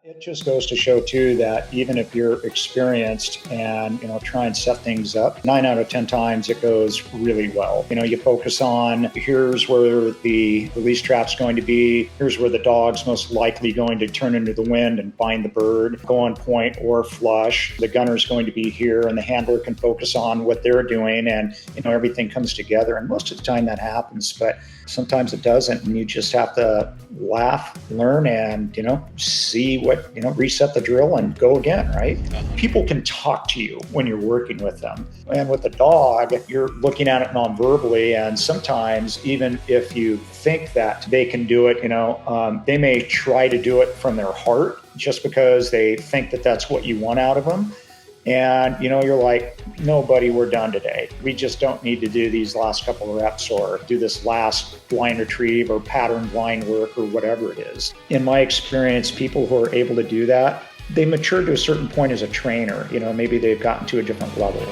It just goes to show too that even if you're experienced and try and set things up, 9 out of 10 times it goes really well. You focus on here's where the release trap's going to be, here's where the dog's most likely going to turn into the wind and find the bird, go on point or flush. The gunner's going to be here, and the handler can focus on what they're doing, and everything comes together. And most of the time that happens, but sometimes it doesn't, and you just have to laugh, learn, and see what reset the drill and go again, right? People can talk to you when you're working with them, and with the dog you're looking at it non-verbally, and sometimes even if you think that they can do it, they may try to do it from their heart just because they think that that's what you want out of them. And, you're like, no, buddy, we're done today. We just don't need to do these last couple of reps or do this last blind retrieve or pattern blind work or whatever it is. In my experience, people who are able to do that, they mature to a certain point as a trainer. Maybe they've gotten to a different level.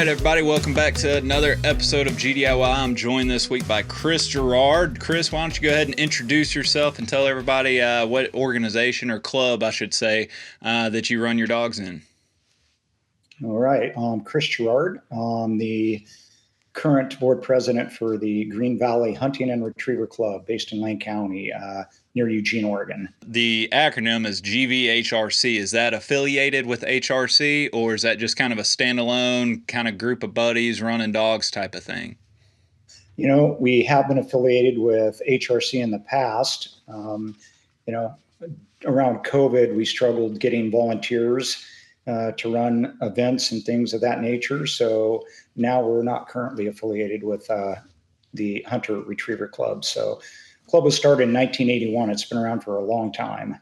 Everybody, welcome back to another episode of GDIY. I'm joined this week by Chris Girard. Chris, why don't you go ahead and introduce yourself and tell everybody what organization or club, I should say, that you run your dogs in. All right. Chris Girard. I'm the current board president for the Green Valley Hunting and Retriever Club based in Lane County, near Eugene, Oregon. The acronym is GVHRC. Is that affiliated with HRC, or is that just kind of a standalone kind of group of buddies running dogs type of thing? We have been affiliated with HRC in the past. Around COVID, we struggled getting volunteers to run events and things of that nature. So now we're not currently affiliated with the Hunter Retriever Club. So the club was started in 1981. It's been around for a long time.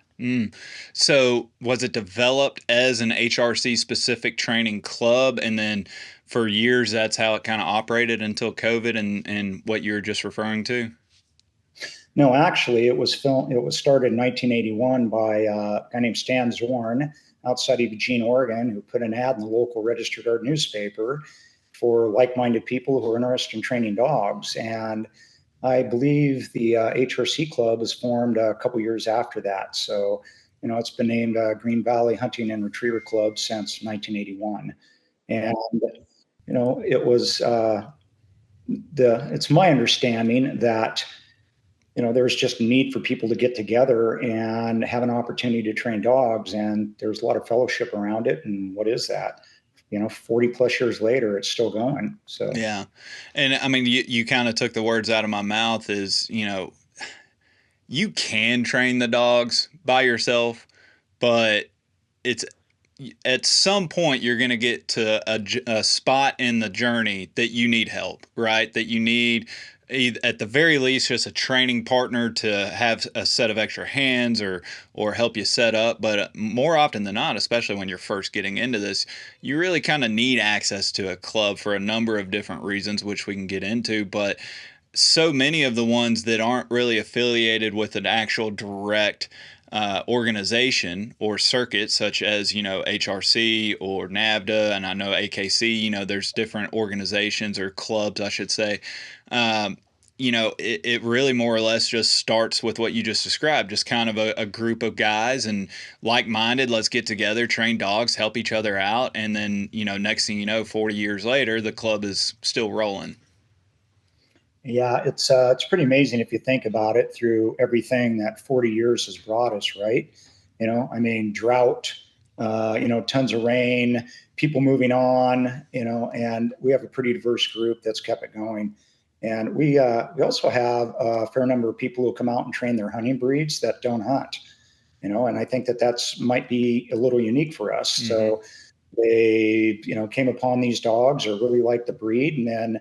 So was it developed as an HRC specific training club, and then for years that's how it kind of operated until COVID and what you're just referring to? No, actually, it was started in 1981 by a guy named Stan Zorn outside of Eugene, Oregon, who put an ad in the local Register Guard newspaper for like-minded people who are interested in training dogs. And I believe the HRC Club was formed a couple years after that. So, it's been named Green Valley Hunting and Retriever Club since 1981. And, it was it's my understanding that there's just a need for people to get together and have an opportunity to train dogs. And there's a lot of fellowship around it. And what is that? 40 plus years later, it's still going. So, yeah. And I mean, you kind of took the words out of my mouth is, you can train the dogs by yourself, but it's at some point you're going to get to a spot in the journey that you need help, right? That you need, at the very least, just a training partner to have a set of extra hands or help you set up. But more often than not, especially when you're first getting into this, you really kind of need access to a club for a number of different reasons, which we can get into. But so many of the ones that aren't really affiliated with an actual direct organization or circuit, such as HRC or NAVDA, and I know AKC, there's different organizations or clubs, I should say. It really more or less just starts with what you just described, just kind of a group of guys and like-minded, let's get together, train dogs, help each other out, and then next thing you know, 40 years later, the club is still rolling. Yeah, it's pretty amazing if you think about it, through everything that 40 years has brought us, right? Drought, tons of rain, people moving on, and we have a pretty diverse group that's kept it going. And we also have a fair number of people who come out and train their hunting breeds that don't hunt, and I think that's might be a little unique for us. Mm-hmm. So they, came upon these dogs or really liked the breed, and then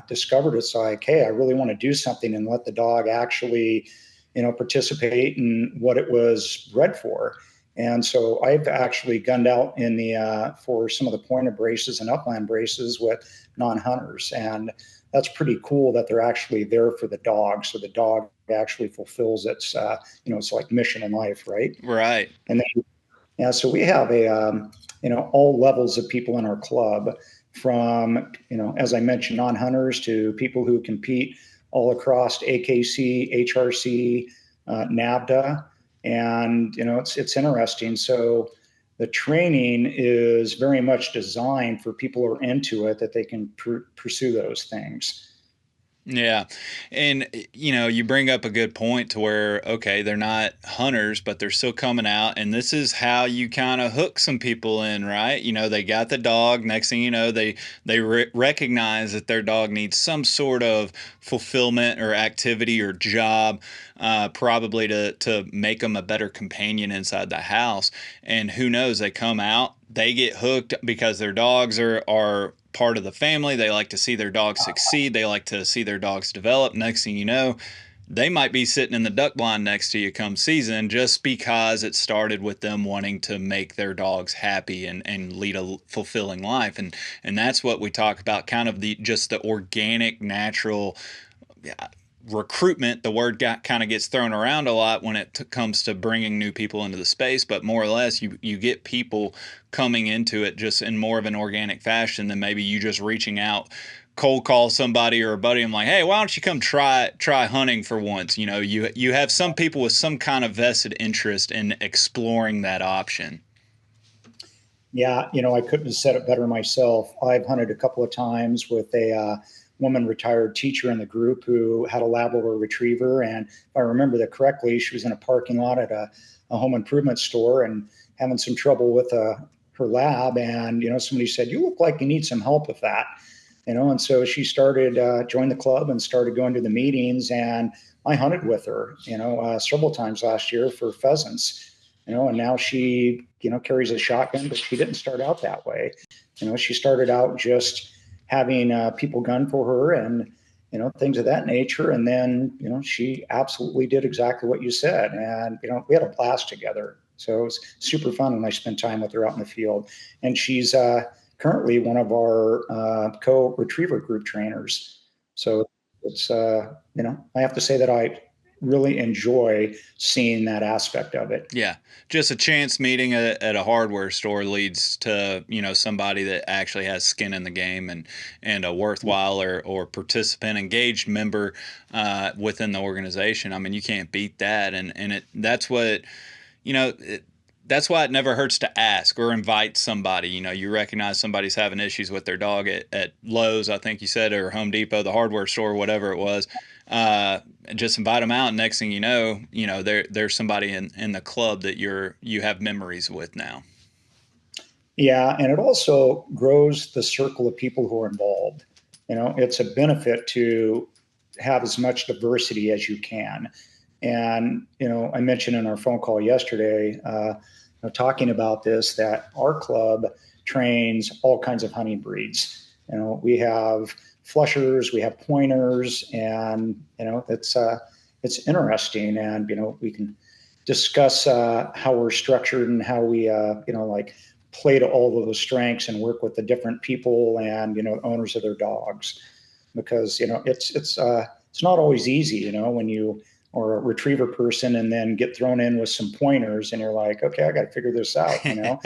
discovered it's like, hey, I really want to do something and let the dog actually, participate in what it was bred for. And so I've actually gunned out for some of the pointed braces and upland braces with non-hunters. And that's pretty cool that they're actually there for the dog. So the dog actually fulfills its, it's like mission in life, right? Right. And then, yeah, so we have all levels of people in our club, from, as I mentioned, non-hunters to people who compete all across AKC, HRC, NAVDA. And, it's interesting. So the training is very much designed for people who are into it, that they can pursue those things. Yeah. And, you bring up a good point to where, okay, they're not hunters, but they're still coming out. And this is how you kind of hook some people in, right? They got the dog. Next thing you know, they recognize that their dog needs some sort of fulfillment or activity or job, probably to make them a better companion inside the house. And who knows, they come out, they get hooked because their dogs are part of the family. They like to see their dogs succeed. They like to see their dogs develop. Next thing you know, they might be sitting in the duck blind next to you come season, just because it started with them wanting to make their dogs happy and lead a fulfilling life. And that's what we talk about, kind of the organic, natural, recruitment. The word kind of gets thrown around a lot when it comes to bringing new people into the space, but more or less you get people coming into it just in more of an organic fashion than maybe you just reaching out, cold call somebody or a buddy. I'm like, hey, why don't you come try hunting for once? You have some people with some kind of vested interest in exploring that option. Yeah, I couldn't have said it better myself. I've hunted a couple of times with a woman retired teacher in the group who had a Labrador Retriever. And if I remember that correctly, she was in a parking lot at a home improvement store and having some trouble with her lab. And, somebody said, you look like you need some help with that. And so she started, joined the club and started going to the meetings. And I hunted with her, several times last year for pheasants. And now she, carries a shotgun, but she didn't start out that way. She started out just having people gun for her and, things of that nature. And then, she absolutely did exactly what you said. And, we had a blast together. So it was super fun when I spent time with her out in the field. And she's currently one of our co-retriever group trainers. So it's, I have to say that I really enjoy seeing that aspect of it. Yeah, just a chance meeting at a hardware store leads to somebody that actually has skin in the game and a worthwhile or participant engaged member within the organization. I mean, you can't beat that, and that's what that's why it never hurts to ask or invite somebody. You recognize somebody's having issues with their dog at Lowe's, I think you said, or Home Depot, the hardware store, whatever it was. Just invite them out. And next thing you know, there's somebody in the club that you have memories with now. Yeah, and it also grows the circle of people who are involved. It's a benefit to have as much diversity as you can. And I mentioned in our phone call yesterday, talking about this, that our club trains all kinds of hunting breeds. We have flushers, we have pointers, and it's interesting. And we can discuss how we're structured and how we play to all of those strengths and work with the different people and owners of their dogs, because it's not always easy when you or a retriever person and then get thrown in with some pointers and you're like, okay, I got to figure this out, but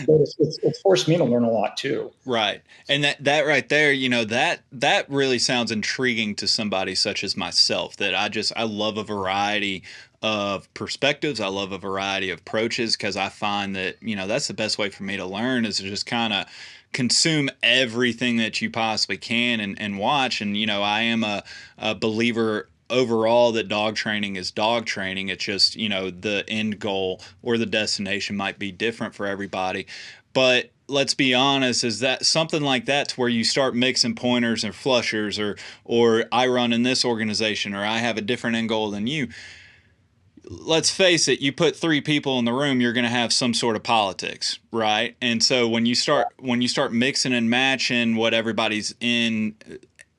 it's forced me to learn a lot too. Right. And that right there, that really sounds intriguing to somebody such as myself, that I love a variety of perspectives. I love a variety of approaches, because I find that, that's the best way for me to learn, is to just kind of consume everything that you possibly can and watch. And, I am a believer overall that dog training is dog training. It's just, the end goal or the destination might be different for everybody. But let's be honest, is that something like that's where you start mixing pointers and flushers, or I run in this organization, or I have a different end goal than you. Let's face it, you put three people in the room, you're going to have some sort of politics, right? And so when you start mixing and matching what everybody's in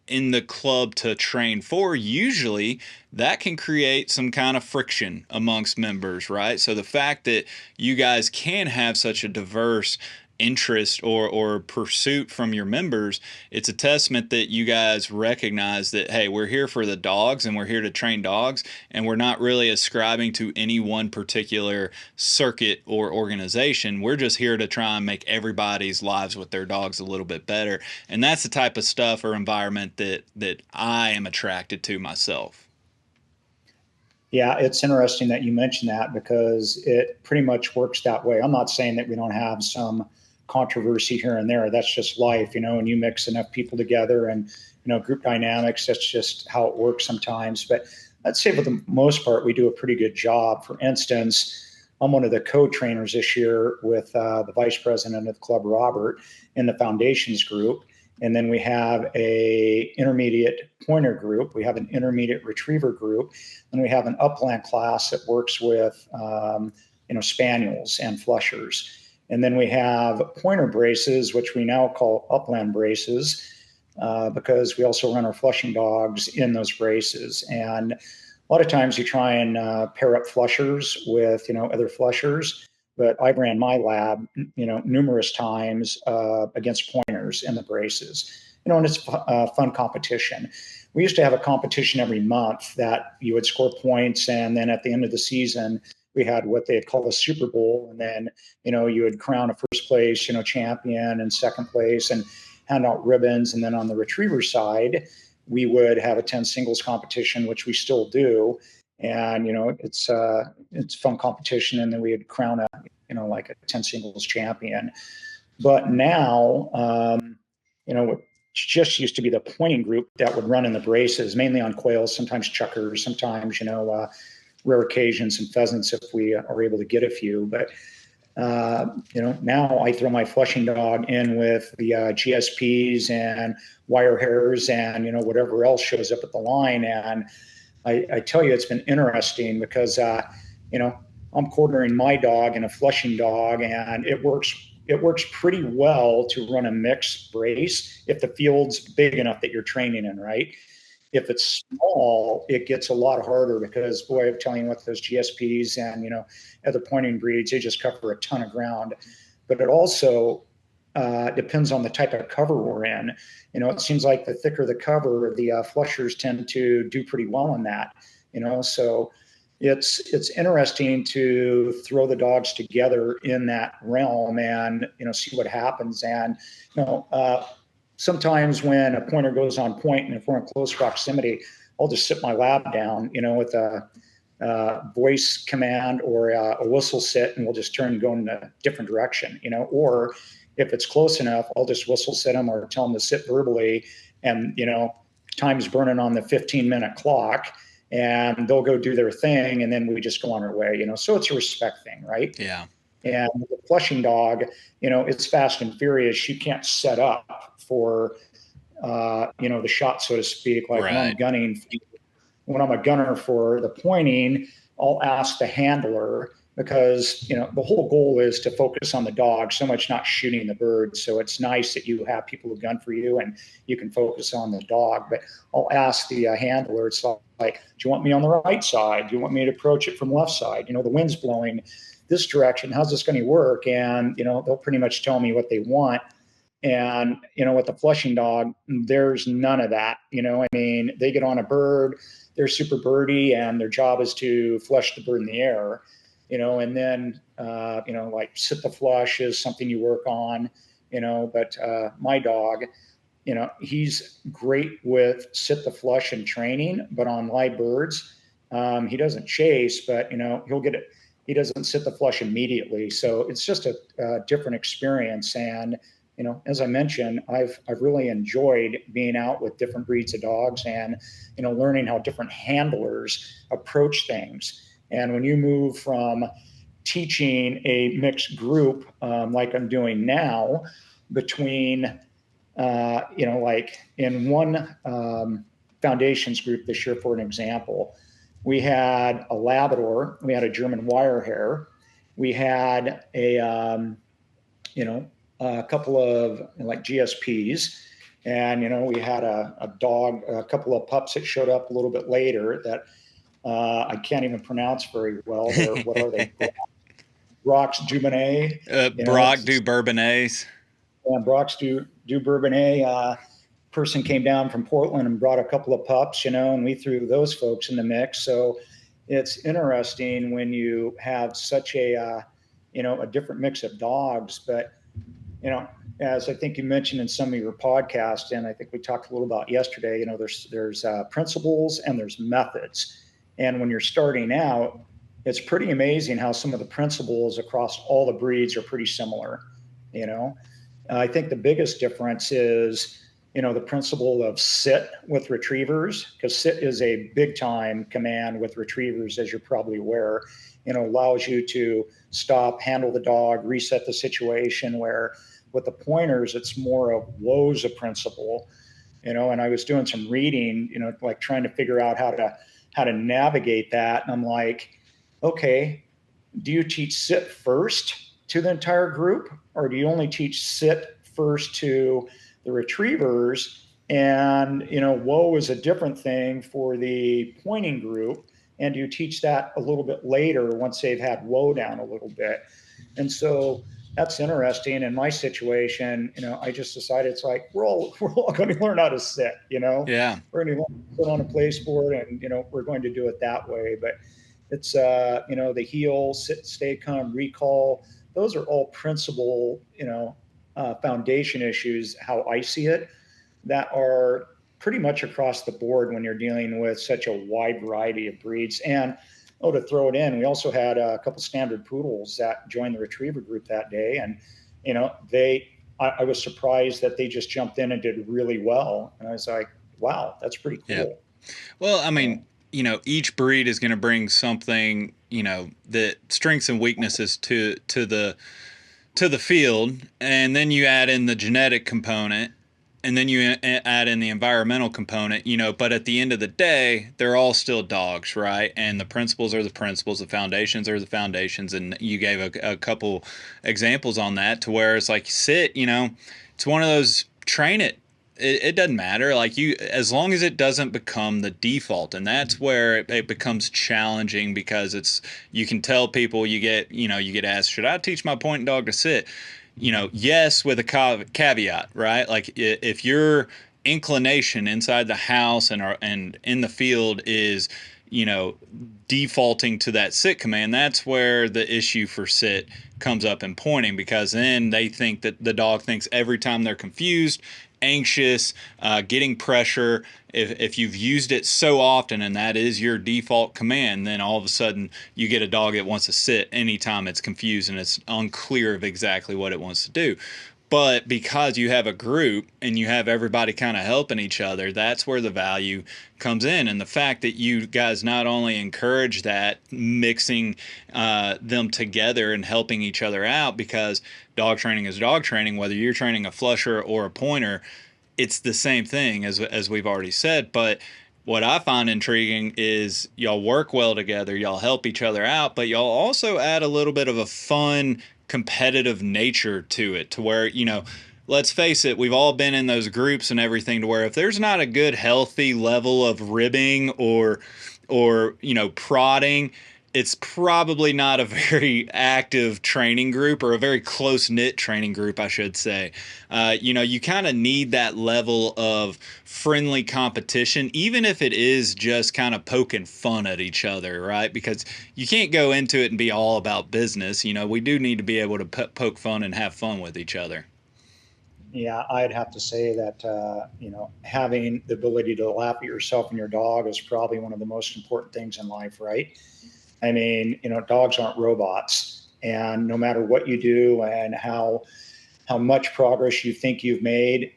the club to train for, usually that can create some kind of friction amongst members, right? So the fact that you guys can have such a diverse interest or pursuit from your members, it's a testament that you guys recognize that, hey, we're here for the dogs and we're here to train dogs, and we're not really ascribing to any one particular circuit or organization. We're just here to try and make everybody's lives with their dogs a little bit better. And that's the type of stuff or environment that I am attracted to myself. Yeah, it's interesting that you mentioned that because it pretty much works that way. I'm not saying that we don't have some controversy here and there. That's just life, and you mix enough people together and, group dynamics, that's just how it works sometimes. But I'd say for the most part, we do a pretty good job. For instance, I'm one of the co-trainers this year with the vice president of the club, Robert, in the foundations group. And then we have a intermediate pointer group. We have an intermediate retriever group, and we have an upland class that works with, spaniels and flushers. And then we have pointer braces, which we now call upland braces, because we also run our flushing dogs in those braces. And a lot of times you try and pair up flushers with, other flushers. But I've ran my lab, numerous times against pointers in the braces, and it's a fun competition. We used to have a competition every month that you would score points, and then at the end of the season, we had what they call a Super Bowl, and then, you would crown a first place, champion and second place and hand out ribbons. And then on the retriever side, we would have a 10 singles competition, which we still do. And, it's fun competition. And then we would crown a, like a 10 singles champion. But now, what just used to be the pointing group that would run in the braces, mainly on quails, sometimes chuckers, sometimes, rare occasions and pheasants if we are able to get a few. But now I throw my flushing dog in with the GSPs and wire hairs and, whatever else shows up at the line. And I tell you, it's been interesting because, I'm quartering my dog and a flushing dog, and it works pretty well to run a mixed brace if the field's big enough that you're training in, right? If it's small, it gets a lot harder because, boy, I'm telling you what, those GSPs and, other pointing breeds, they just cover a ton of ground. But it also depends on the type of cover we're in. It seems like the thicker the cover, the flushers tend to do pretty well in that, so it's interesting to throw the dogs together in that realm and, see what happens. And, sometimes when a pointer goes on point and if we're in close proximity, I'll just sit my lab down, with a voice command or a whistle sit, and we'll just turn and go in a different direction, or if it's close enough, I'll just whistle sit them or tell them to sit verbally, and, time's burning on the 15-minute clock, and they'll go do their thing, and then we just go on our way, so it's a respect thing, right? Yeah. And the flushing dog, it's fast and furious. You can't set up for, the shot, so to speak. Like Right. when I'm a gunner for the pointing, I'll ask the handler because, the whole goal is to focus on the dog, so much not shooting the bird. So it's nice that you have people who gun for you and you can focus on the dog. But I'll ask the handler, it's like, do you want me on the right side? Do you want me to approach it from left side? The wind's blowing this direction. How's this going to work? And, they'll pretty much tell me what they want. And, with the flushing dog, there's none of that. They get on a bird, they're super birdy, and their job is to flush the bird in the air, and then, like sit the flush is something you work on, but my dog, he's great with sit the flush and training, but on live birds, he doesn't chase, but, he'll get it. He doesn't sit the flush immediately. So it's just a different experience. And, as I mentioned, I've really enjoyed being out with different breeds of dogs and, learning how different handlers approach things. And when you move from teaching a mixed group, like I'm doing now, between, like in one foundations group this year, for an example, we had a Labrador, we had a German wire hair, we had a couple of like GSPs, and we had a dog, a couple of pups that showed up a little bit later that I can't even pronounce very well. What are they? Brock's Dubonnet. Brock du Bourbonnais. And Brock's du Bourbonnais. Person came down from Portland and brought a couple of pups, and we threw those folks in the mix. So it's interesting when you have such a different mix of dogs. But, as I think you mentioned in some of your podcasts, and I think we talked a little about yesterday, there's principles and there's methods. And when you're starting out, it's pretty amazing how some of the principles across all the breeds are pretty similar. I think the biggest difference is, the principle of sit with retrievers, because sit is a big time command with retrievers, as you're probably aware. Allows you to stop, handle the dog, reset the situation, where with the pointers, it's more of whoa's a principle. And I was doing some reading, like trying to figure out how to navigate that. And I'm like, okay, do you teach sit first to the entire group, or do you only teach sit first to the retrievers? And whoa is a different thing for the pointing group, and do you teach that a little bit later once they've had whoa down a little bit? And so that's interesting. In my situation, I just decided it's like we're all going to learn how to sit. Yeah, we're going to sit on a place board, and we're going to do it that way. But it's the heel, sit, stay, come, recall. Those are all principle, foundation issues, how I see it, that are pretty much across the board when you're dealing with such a wide variety of breeds. And to throw it in, we also had a couple standard poodles that joined the retriever group that day, and I was surprised that they just jumped in and did really well. And I was like, wow, that's pretty cool. Yeah. Well, I mean, each breed is going to bring something, that strengths and weaknesses to the field, and then you add in the genetic component, and then you add in the environmental component, but at the end of the day, they're all still dogs, right? And the principles are the principles, the foundations are the foundations. And you gave a couple examples on that, to where it's like sit, it's one of those, train it. It doesn't matter, as long as it doesn't become the default. And that's where it becomes challenging, because you can tell people, you get asked, should I teach my pointing dog to sit? Yes, with a caveat, right? Like, if your inclination inside the house and in the field is, defaulting to that sit command, that's where the issue for sit comes up in pointing, because then they think that the dog thinks every time they're confused, anxious, getting pressure, if you've used it so often and that is your default command, then all of a sudden you get a dog that wants to sit anytime it's confused and it's unclear of exactly what it wants to do. But because you have a group and you have everybody kind of helping each other, that's where the value comes in. And the fact that you guys not only encourage that, mixing them together and helping each other out, because dog training is dog training, whether you're training a flusher or a pointer, it's the same thing, as we've already said. But what I find intriguing is y'all work well together, y'all help each other out, but y'all also add a little bit of a fun, competitive nature to it, to where, let's face it, we've all been in those groups and everything, to where if there's not a good, healthy level of ribbing or prodding, it's probably not a very active training group, or a very close-knit training group, I should say. You kind of need that level of friendly competition, even if it is just kind of poking fun at each other, right? Because you can't go into it and be all about business. We do need to be able to poke fun and have fun with each other. Yeah, I'd have to say that, having the ability to laugh at yourself and your dog is probably one of the most important things in life, right? I mean, dogs aren't robots, and no matter what you do and how much progress you think you've made,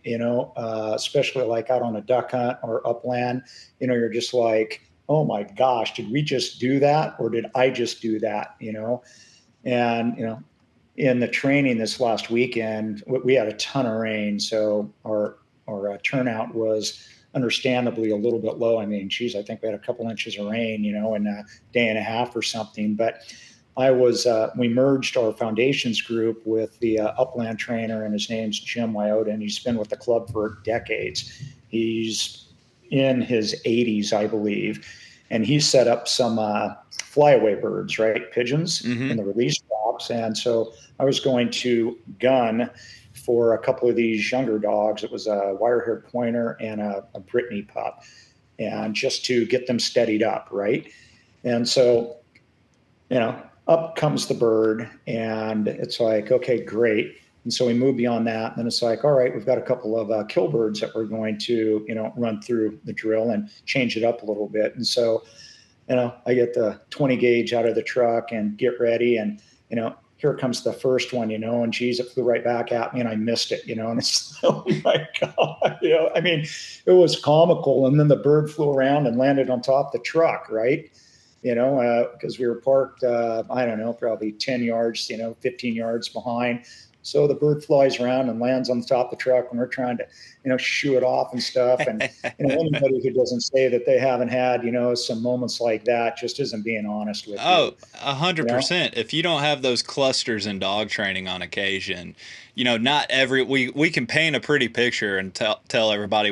especially like out on a duck hunt or upland, you're just like, oh my gosh, did we just do that, or did I just do that? And in the training this last weekend, we had a ton of rain, so our turnout was understandably a little bit low. I mean, geez, I think we had a couple inches of rain, in a day and a half or something. But we merged our foundations group with the Upland trainer, and his name's Jim Wyota, and he's been with the club for decades. He's in his 80s, I believe. and he set up some flyaway birds, right? Pigeons Mm-hmm. in the release drops. And so I was going to gun for a couple of these younger dogs. It was a wire-haired pointer and a Brittany pup, and just to get them steadied up, right? And so, up comes the bird, and it's like, okay, great. And so we move beyond that. And then it's like, all right, we've got a couple of kill birds that we're going to, run through the drill and change it up a little bit. And so, I get the 20 gauge out of the truck and get ready. And, here comes the first one, and geez, it flew right back at me and I missed it, and it's, oh my God, I mean, it was comical. And then the bird flew around and landed on top of the truck, right? Because we were parked, I don't know, probably 10 yards, 15 yards behind. So the bird flies around and lands on the top of the truck, and we're trying to, shoo it off and stuff. And, anybody who doesn't say that they haven't had, some moments like that just isn't being honest with Oh, you. 100%. If you don't have those clusters in dog training on occasion, not we can paint a pretty picture and tell everybody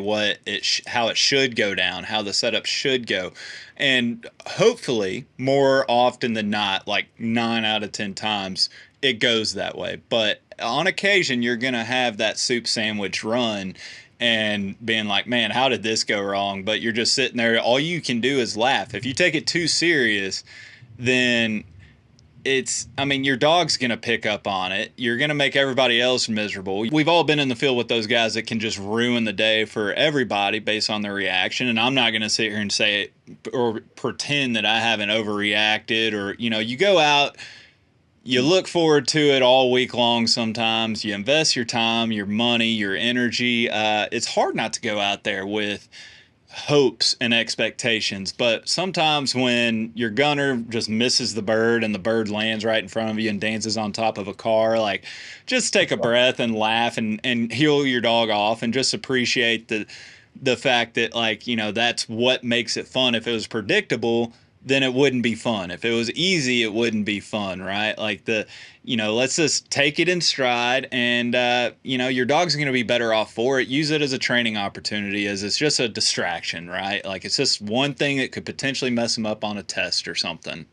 how it should go down, how the setup should go. And hopefully more often than not, like 9 out of 10 times, it goes that way. But on occasion, you're going to have that soup sandwich run and being like, man, how did this go wrong? But you're just sitting there. All you can do is laugh. If you take it too serious, then your dog's going to pick up on it. You're going to make everybody else miserable. We've all been in the field with those guys that can just ruin the day for everybody based on their reaction. And I'm not going to sit here and say it or pretend that I haven't overreacted, or, you go out, you look forward to it all week long. Sometimes you invest your time, your money, your energy. It's hard not to go out there with hopes and expectations, but sometimes when your gunner just misses the bird and the bird lands right in front of you and dances on top of a car, like, just take a breath and laugh and heal your dog off and just appreciate the fact that, like, that's what makes it fun. If it was predictable, then it wouldn't be fun. If it was easy, it wouldn't be fun, right? Like, let's just take it in stride, and, your dog's going to be better off for it. Use it as a training opportunity, as it's just a distraction, right? Like, it's just one thing that could potentially mess them up on a test or something.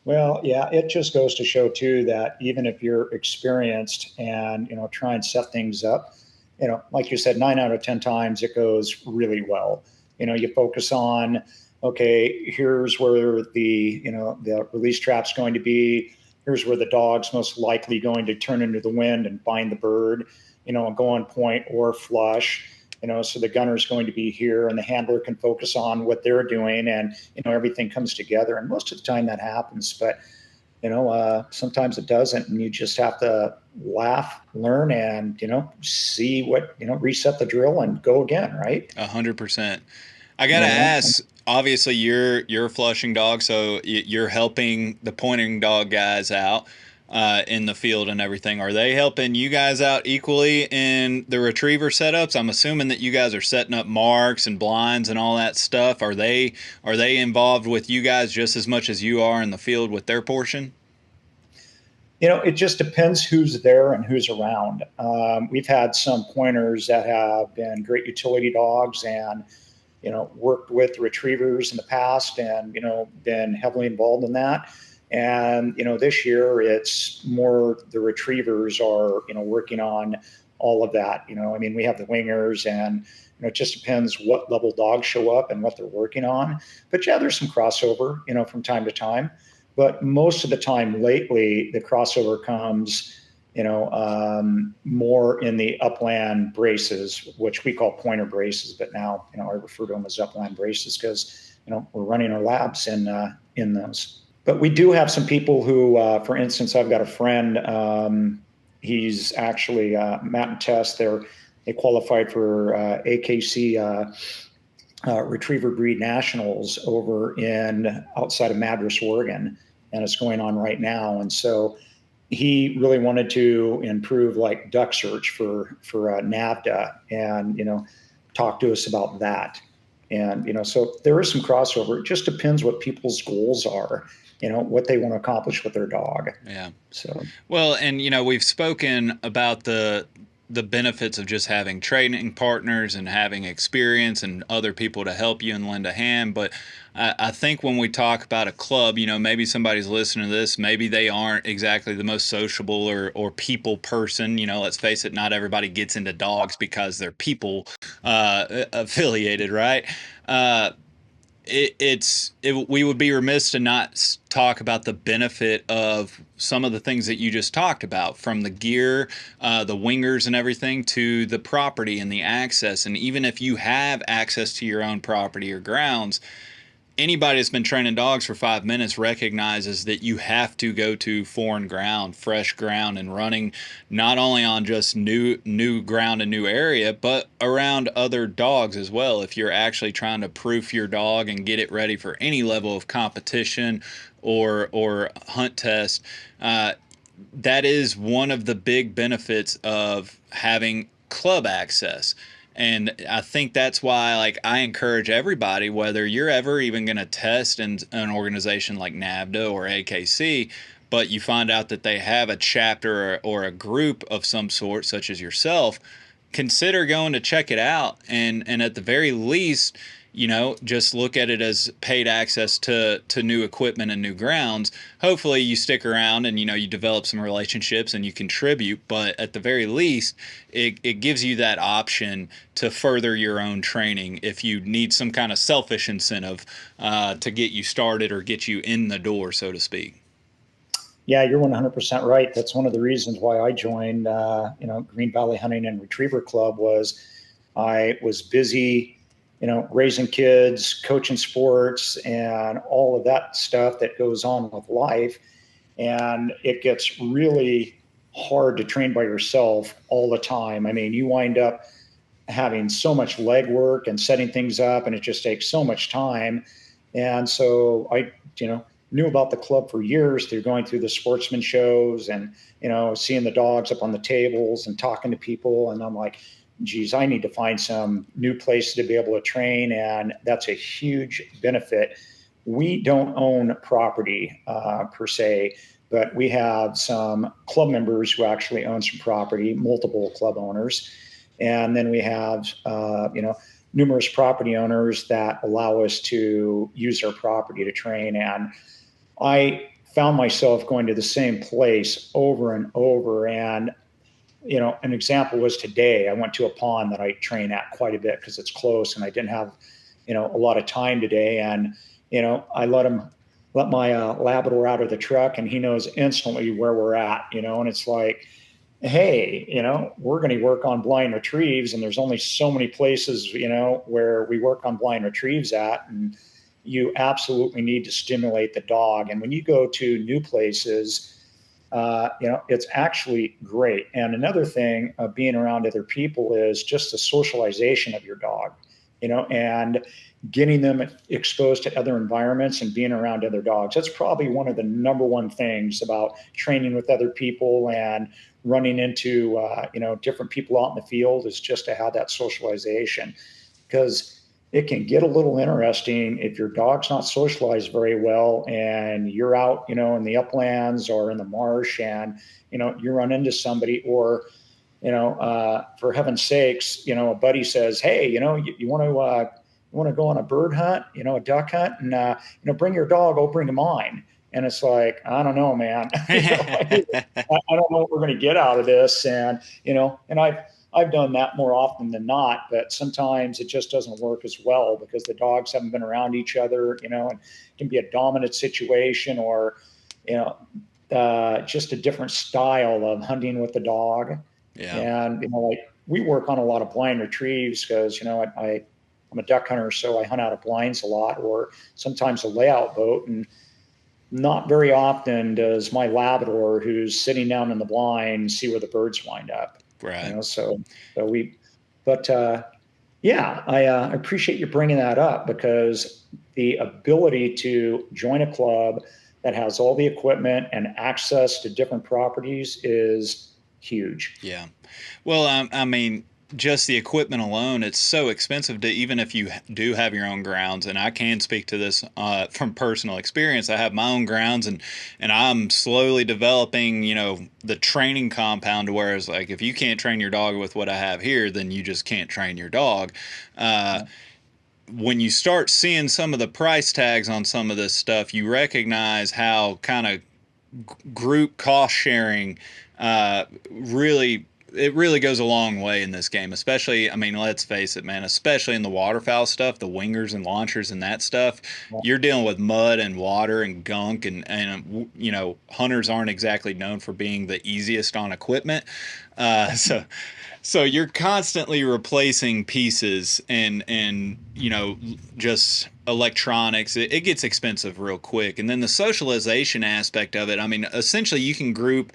Well, yeah, it just goes to show too that even if you're experienced and, try and set things up, like you said, 9 out of 10 times it goes really well. You focus on, okay, here's where the release trap's going to be. Here's where the dog's most likely going to turn into the wind and find the bird, and go on point or flush. So the gunner's going to be here, and the handler can focus on what they're doing, and everything comes together. And most of the time that happens, but sometimes it doesn't, and you just have to laugh, learn, and see what reset the drill and go again, right? 100%. I gotta ask. Obviously, you're a flushing dog, so you're helping the pointing dog guys out in the field and everything. Are they helping you guys out equally in the retriever setups? I'm assuming that you guys are setting up marks and blinds and all that stuff. Are they involved with you guys just as much as you are in the field with their portion? It just depends who's there and who's around. We've had some pointers that have been great utility dogs and worked with retrievers in the past and, been heavily involved in that. And, this year it's more the retrievers are, working on all of that. We have the wingers, and, it just depends what level dogs show up and what they're working on. But yeah, there's some crossover, from time to time. But most of the time lately, the crossover comes more in the upland braces, which we call pointer braces, but now, I refer to them as upland braces because, we're running our labs in those. But we do have some people who, for instance, I've got a friend, he's actually, Matt and Tess, they qualified for AKC Retriever Breed Nationals over outside of Madras, Oregon, and it's going on right now. And so he really wanted to improve like duck search for NAVDA, and talk to us about that. And so there is some crossover. It just depends what people's goals are, what they want to accomplish with their dog. Yeah. So well, and we've spoken about the the benefits of just having training partners and having experience and other people to help you and lend a hand. But I think when we talk about a club, maybe somebody's listening to this, maybe they aren't exactly the most sociable or people person. Let's face it, not everybody gets into dogs because they're people affiliated, right? Uh, we would be remiss to not talk about the benefit of some of the things that you just talked about, from the gear, the wingers and everything, to the property and the access. And even if you have access to your own property or grounds, anybody that's been training dogs for 5 minutes recognizes that you have to go to foreign ground, fresh ground, and running not only on just new ground and new area, but around other dogs as well. If you're actually trying to proof your dog and get it ready for any level of competition or hunt test, that is one of the big benefits of having club access. And I think that's why, like, I encourage everybody, whether you're ever even going to test in an organization like NAVDA or AKC, but you find out that they have a chapter or a group of some sort, such as yourself, consider going to check it out. And at the very least, just look at it as paid access to new equipment and new grounds. Hopefully you stick around and, you develop some relationships and you contribute, but at the very least, it gives you that option to further your own training if you need some kind of selfish incentive to get you started or get you in the door, so to speak. Yeah, you're 100% right. That's one of the reasons why I joined, Green Valley Hunting and Retriever Club. Was I was busy, raising kids, coaching sports, and all of that stuff that goes on with life. And it gets really hard to train by yourself all the time. I mean, you wind up having so much legwork and setting things up, and it just takes so much time. And so I, knew about the club for years through going through the sportsman shows and, seeing the dogs up on the tables and talking to people. And I'm like, geez, I need to find some new place to be able to train. And that's a huge benefit. We don't own property per se, but we have some club members who actually own some property, multiple club owners. And then we have, numerous property owners that allow us to use their property to train. And I found myself going to the same place over and over. And, an example was today. I went to a pond that I train at quite a bit because it's close and I didn't have, a lot of time today. And, I let my Labrador out of the truck and he knows instantly where we're at, and it's like, hey, we're going to work on blind retrieves, and there's only so many places, where we work on blind retrieves at. And you absolutely need to stimulate the dog. And when you go to new places, it's actually great. And another thing of being around other people is just the socialization of your dog, and getting them exposed to other environments and being around other dogs. That's probably one of the number one things about training with other people and running into, different people out in the field, is just to have that socialization. Because it can get a little interesting if your dog's not socialized very well and you're out, in the uplands or in the marsh, and, you run into somebody, or, for heaven's sakes, a buddy says, hey, you want to go on a bird hunt, a duck hunt, and, bring your dog, I'll bring mine. And it's like, I don't know, man. I don't know what we're going to get out of this. And, and I've done that more often than not, but sometimes it just doesn't work as well because the dogs haven't been around each other, and it can be a dominant situation, or, just a different style of hunting with the dog. Yeah. And, like, we work on a lot of blind retrieves because, I'm a duck hunter, so I hunt out of blinds a lot, or sometimes a layout boat. And not very often does my Labrador, who's sitting down in the blind, see where the birds wind up. Right. So we, but yeah, I appreciate you bringing that up, because the ability to join a club that has all the equipment and access to different properties is huge. Yeah. Well, I mean, just the equipment alone, it's so expensive to, even if you do have your own grounds. And I can speak to this from personal experience. I have my own grounds, and I'm slowly developing, the training compound to where it's like, if you can't train your dog with what I have here, then you just can't train your dog. Uh, when you start seeing some of the price tags on some of this stuff, you recognize how kind of group cost sharing really, it really goes a long way in this game. Especially, I mean, let's face it, man, especially in the waterfowl stuff, the wingers and launchers and that stuff, you're dealing with mud and water and gunk, and hunters aren't exactly known for being the easiest on equipment. So you're constantly replacing pieces, and just electronics. It gets expensive real quick. And then the socialization aspect of it, I mean, essentially you can group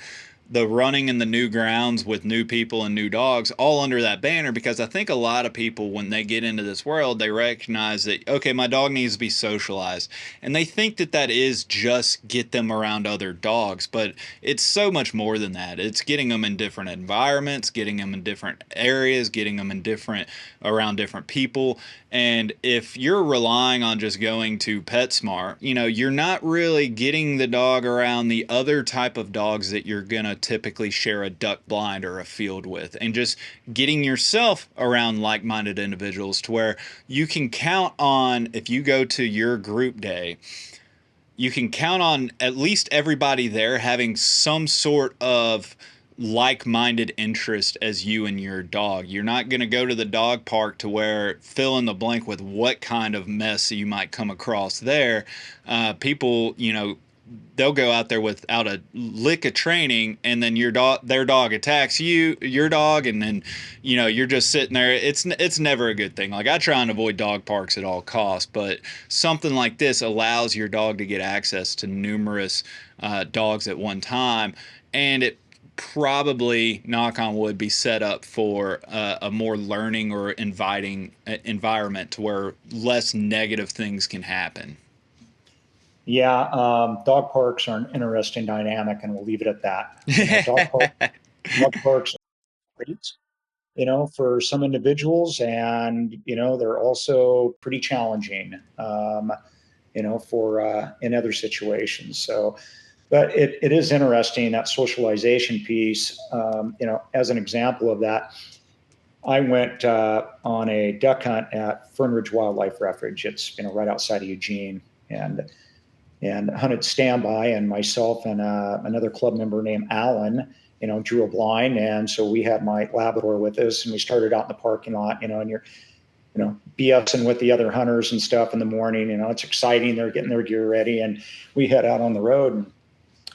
the running in the new grounds with new people and new dogs all under that banner, because I think a lot of people, when they get into this world, they recognize that, okay, my dog needs to be socialized, and they think that that is just get them around other dogs, but it's so much more than that. It's getting them in different environments, getting them in different areas, getting them in different around different people. And if you're relying on just going to PetSmart, you're not really getting the dog around the other type of dogs that you're going to typically share a duck blind or a field with, and just getting yourself around like-minded individuals to where you can count on, if you go to your group day, you can count on at least everybody there having some sort of like-minded interest as you and your dog. You're not going to go to the dog park to where fill in the blank with what kind of mess you might come across there. People, they'll go out there without a lick of training, and then their dog attacks your dog, and then you're just sitting there. It's never a good thing. Like, I try and avoid dog parks at all costs, but something like this allows your dog to get access to numerous dogs at one time, and it probably, knock on wood, be set up for a more learning or inviting environment to where less negative things can happen. Yeah, dog parks are an interesting dynamic, and we'll leave it at that. Dog parks are great, for some individuals, and they're also pretty challenging, for in other situations. So, but it is interesting, that socialization piece. As an example of that, I went on a duck hunt at Fern Ridge Wildlife Refuge. It's right outside of Eugene, and hunted standby, and myself and another club member named Alan, drew a blind. And so we had my Labrador with us, and we started out in the parking lot, and you're, BSing with the other hunters and stuff in the morning. It's exciting. They're getting their gear ready. And we head out on the road and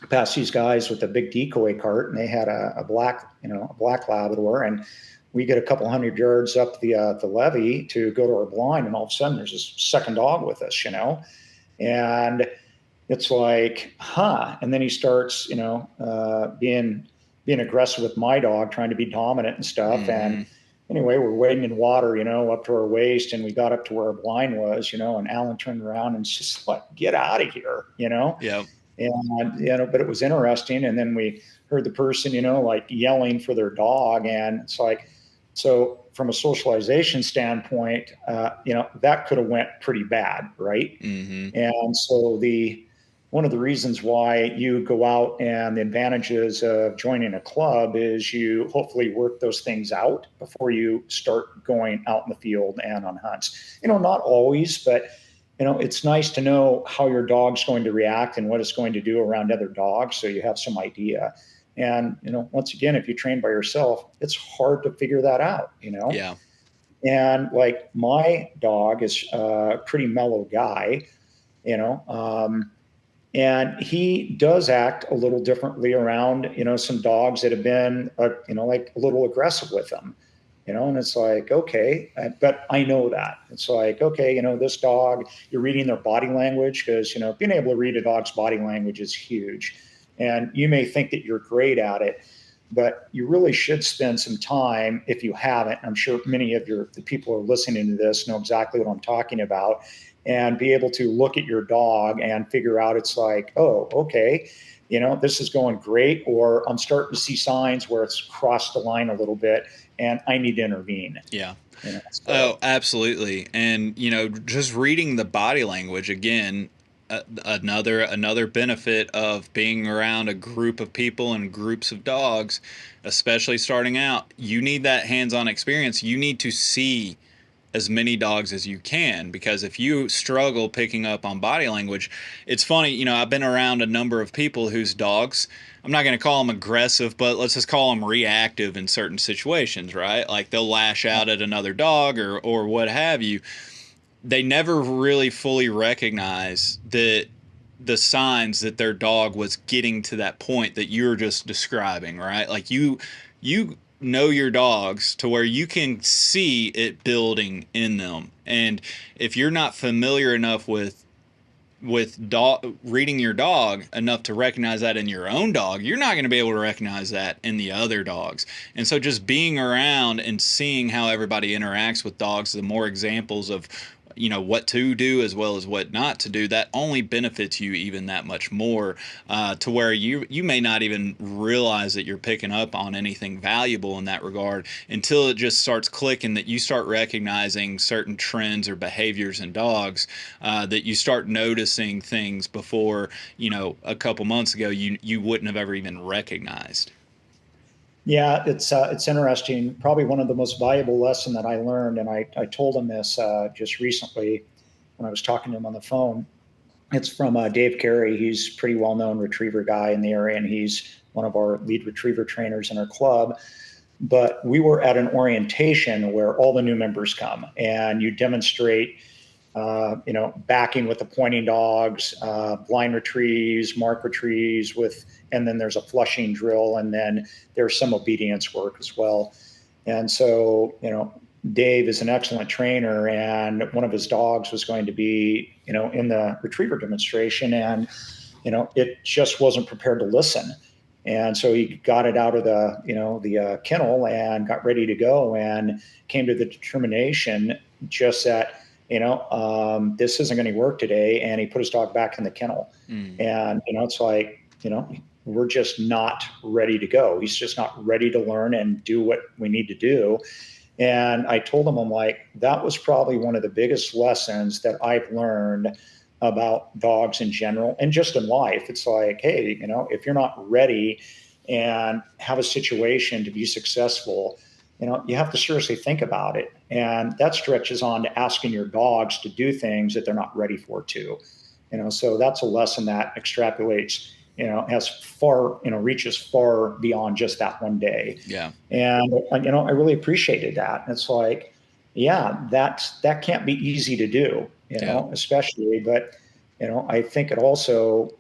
past these guys with a big decoy cart, and they had a black Labrador. And we get a couple hundred yards up the levee to go to our blind, and all of a sudden there's this second dog with us, and it's like, huh. And then he starts, being aggressive with my dog, trying to be dominant and stuff. Mm-hmm. And anyway, we're wading in water, up to our waist, and we got up to where our blind was, and Alan turned around and just like, get out of here, Yeah. And, but it was interesting. And then we heard the person, like yelling for their dog. And it's like, so from a socialization standpoint, that could have went pretty bad, right? Mm-hmm. And so one of the reasons why you go out, and the advantages of joining a club, is you hopefully work those things out before you start going out in the field and on hunts. Not always, but it's nice to know how your dog's going to react and what it's going to do around other dogs, so you have some idea. And once again, if you train by yourself, it's hard to figure that out. Yeah. And like, my dog is a pretty mellow guy, and he does act a little differently around, some dogs that have been, like a little aggressive with him, and it's like, okay, but I know that. It's like, okay, this dog, you're reading their body language, because, being able to read a dog's body language is huge. And you may think that you're great at it, but you really should spend some time, if you haven't. I'm sure many of the people who are listening to this know exactly what I'm talking about. and be able to look at your dog and figure out, it's like, oh, okay, this is going great, or I'm starting to see signs where it's crossed the line a little bit and I need to intervene. Yeah. So. Oh, absolutely. And, just reading the body language again, another benefit of being around a group of people and groups of dogs, especially starting out, you need that hands-on experience. You need to see as many dogs as you can, because if you struggle picking up on body language, it's funny, I've been around a number of people whose dogs, I'm not going to call them aggressive, but let's just call them reactive in certain situations, right? Like they'll lash out at another dog or what have you. They never really fully recognize that the signs that their dog was getting to that point that you're just describing, right? Like you know your dogs to where you can see it building in them. And if you're not familiar enough with reading your dog enough to recognize that in your own dog, you're not going to be able to recognize that in the other dogs. And so just being around and seeing how everybody interacts with dogs, the more examples of what to do as well as what not to do, that only benefits you even that much more, to where you may not even realize that you're picking up on anything valuable in that regard until it just starts clicking, that you start recognizing certain trends or behaviors in dogs, that you start noticing things before a couple months ago you wouldn't have ever even recognized. Yeah, it's interesting. Probably one of the most valuable lesson that I learned, and I told him this just recently when I was talking to him on the phone. It's from Dave Carey. He's a pretty well known retriever guy in the area, and he's one of our lead retriever trainers in our club. But we were at an orientation where all the new members come, and you demonstrate backing with the pointing dogs, blind retrieves, mark retrieves with, and then there's a flushing drill, and then there's some obedience work as well. And so, Dave is an excellent trainer, and one of his dogs was going to be, in the retriever demonstration, and it just wasn't prepared to listen. And so he got it out of the kennel and got ready to go, and came to the determination just that this isn't going to work today. And he put his dog back in the kennel. And, it's like, we're just not ready to go. He's just not ready to learn and do what we need to do. And I told him, I'm like, that was probably one of the biggest lessons that I've learned about dogs in general and just in life. It's like, hey, if you're not ready and have a situation to be successful, you have to seriously think about it. And that stretches on to asking your dogs to do things that they're not ready for too. So that's a lesson that extrapolates, has far, reaches far beyond just that one day. Yeah. And, I really appreciated that. It's like, yeah, that can't be easy to do, especially, but, I think it also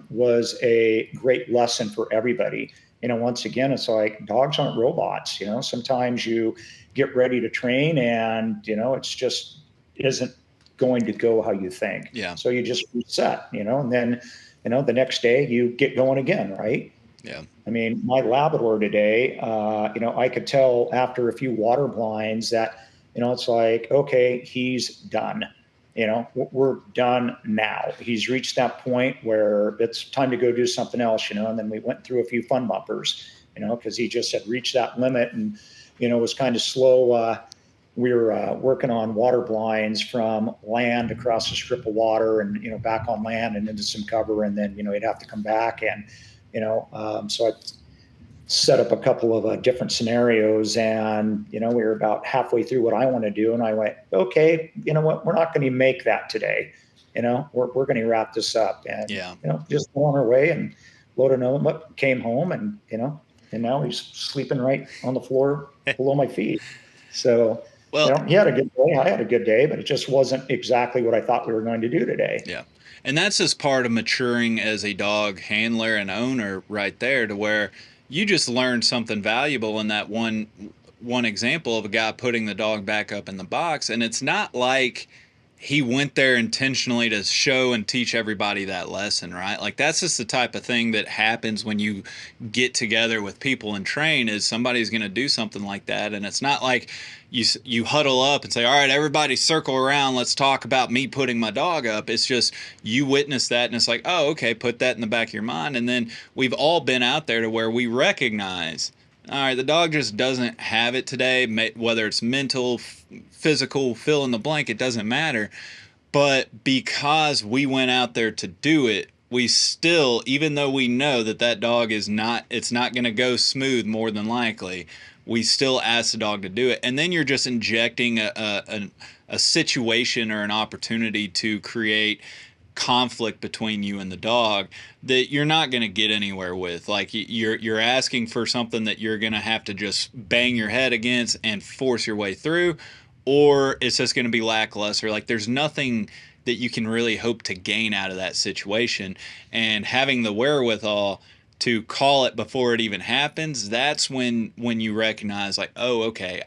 was a great lesson for everybody. Once again, it's like dogs aren't robots. Sometimes you get ready to train and, it's just isn't going to go how you think. Yeah. So you just reset, and then, the next day you get going again, right? Yeah. I mean, my Labrador today, I could tell after a few water blinds that, it's like, okay, he's done. We're done now. He's reached that point where it's time to go do something else, and then we went through a few fun bumpers, because he just had reached that limit and, was kind of slow. We were working on water blinds from land across a strip of water and, back on land and into some cover. And then, he'd have to come back. And, so I set up a couple of different scenarios, and we were about halfway through what I want to do, and I went, okay, you know what, we're not going to make that today. We're going to wrap this up, and just go on our way. And loaded him up, came home, and and now he's sleeping right on the floor below my feet. So well, he had a good day, I had a good day, but it just wasn't exactly what I thought we were going to do today. Yeah. And that's just part of maturing as a dog handler and owner right there, to where you just learned something valuable in that one example of a guy putting the dog back up in the box. And it's not like he went there intentionally to show and teach everybody that lesson, right? Like that's just the type of thing that happens when you get together with people and train, is somebody's going to do something like that. And it's not like you huddle up and say, all right, everybody circle around, let's talk about me putting my dog up. It's just you witness that and it's like, oh, okay, put that in the back of your mind. And then we've all been out there to where we recognize, all right, the dog just doesn't have it today, whether it's mental, physical, fill in the blank, it doesn't matter. But because we went out there to do it, we still, even though we know that that dog is not, it's not going to go smooth more than likely, we still ask the dog to do it. And then you're just injecting a situation or an opportunity to create conflict between you and the dog that you're not going to get anywhere with. Like you're asking for something that you're going to have to just bang your head against and force your way through, or it's just going to be lackluster. Like there's nothing that you can really hope to gain out of that situation. And having the wherewithal to call it before it even happens, that's when you recognize like, oh, okay,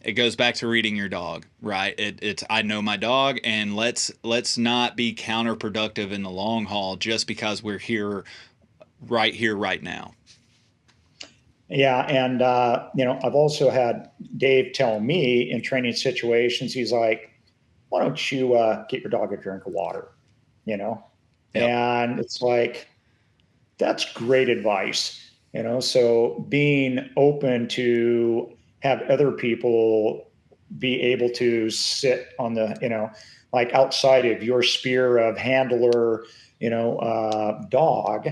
it goes back to reading your dog, right? It's I know my dog, and let's not be counterproductive in the long haul just because we're here right now. Yeah, and I've also had Dave tell me in training situations, he's like, "Why don't you get your dog a drink of water?" You know, Yep. and it's like that's great advice. So being open to have other people be able to sit on the like outside of your sphere of handler dog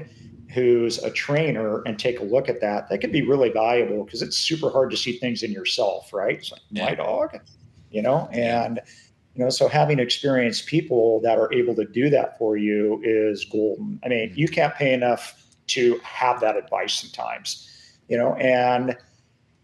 who's a trainer and take a look at that, that can be really valuable because it's super hard to see things in yourself, right? It's like, my Yeah. dog, Yeah. and so having experienced people that are able to do that for you is golden. I mean, you can't pay enough to have that advice sometimes, and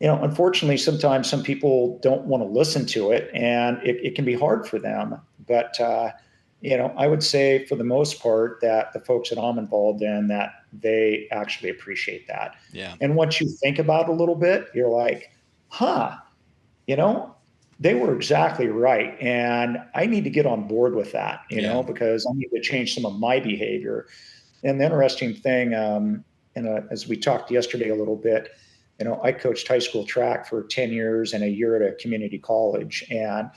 unfortunately, sometimes some people don't want to listen to it, and it can be hard for them. But I would say for the most part that the folks that I'm involved in, that they actually appreciate that. Yeah. And once you think about it a little bit, you're like, huh, you know, they were exactly right, and I need to get on board with that, Yeah. because I need to change some of my behavior. And the interesting thing, as we talked yesterday a little bit, I coached high school track for 10 years and a year at a community college. And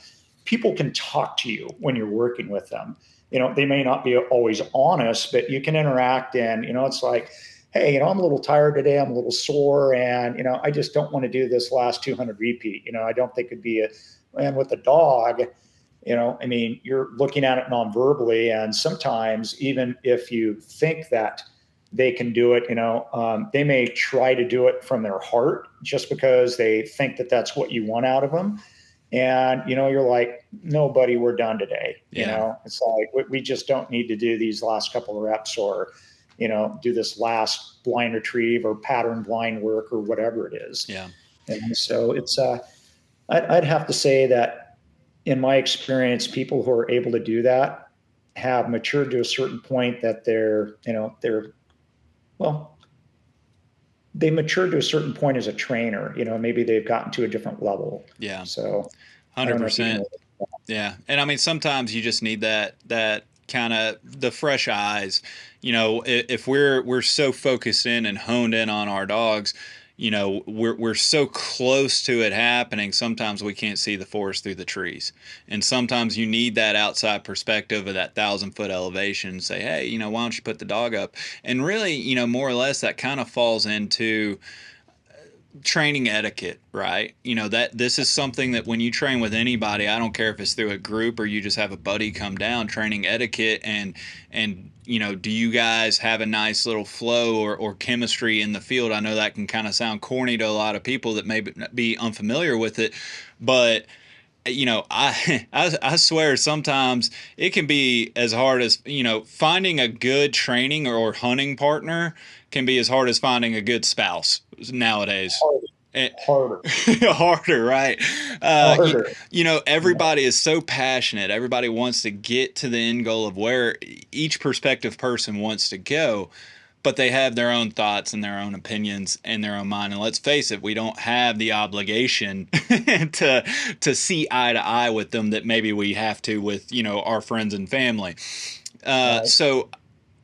people can talk to you when you're working with them. They may not be always honest, but you can interact. And, it's like, hey, I'm a little tired today. I'm a little sore. And, I just don't want to do this last 200 repeat. I don't think it'd be and with a dog, I mean, you're looking at it non-verbally, and sometimes even if you think that they can do it, they may try to do it from their heart just because they think that that's what you want out of them. And you're like, no, buddy, we're done today. Yeah. It's like we just don't need to do these last couple of reps, or do this last blind retrieve or pattern blind work or whatever it is. Yeah. And so it's I'd have to say that in my experience, people who are able to do that have matured to a certain point that well, they matured to a certain point as a trainer. Maybe they've gotten to a different level. Yeah. So I don't know if you 100%. can. Yeah. And I mean, sometimes you just need that kind of the fresh eyes. If we're so focused in and honed in on our dogs, we're so close to it happening. Sometimes we can't see the forest through the trees. And sometimes you need that outside perspective of that 1,000-foot elevation and say, hey, why don't you put the dog up? And really, more or less that kind of falls into training etiquette, right? That this is something that when you train with anybody, I don't care if it's through a group or you just have a buddy come down, training etiquette and do you guys have a nice little flow or chemistry in the field? I know that can kind of sound corny to a lot of people that may be unfamiliar with it, but I swear sometimes it can be as hard as, finding a good training or hunting partner can be as hard as finding a good spouse nowadays. Harder. Harder, right? Harder. Everybody is so passionate. Everybody wants to get to the end goal of where each prospective person wants to go. but they have their own thoughts and their own opinions and their own mind. And let's face it, we don't have the obligation to see eye to eye with them that maybe we have to with, you know, our friends and family. Right. So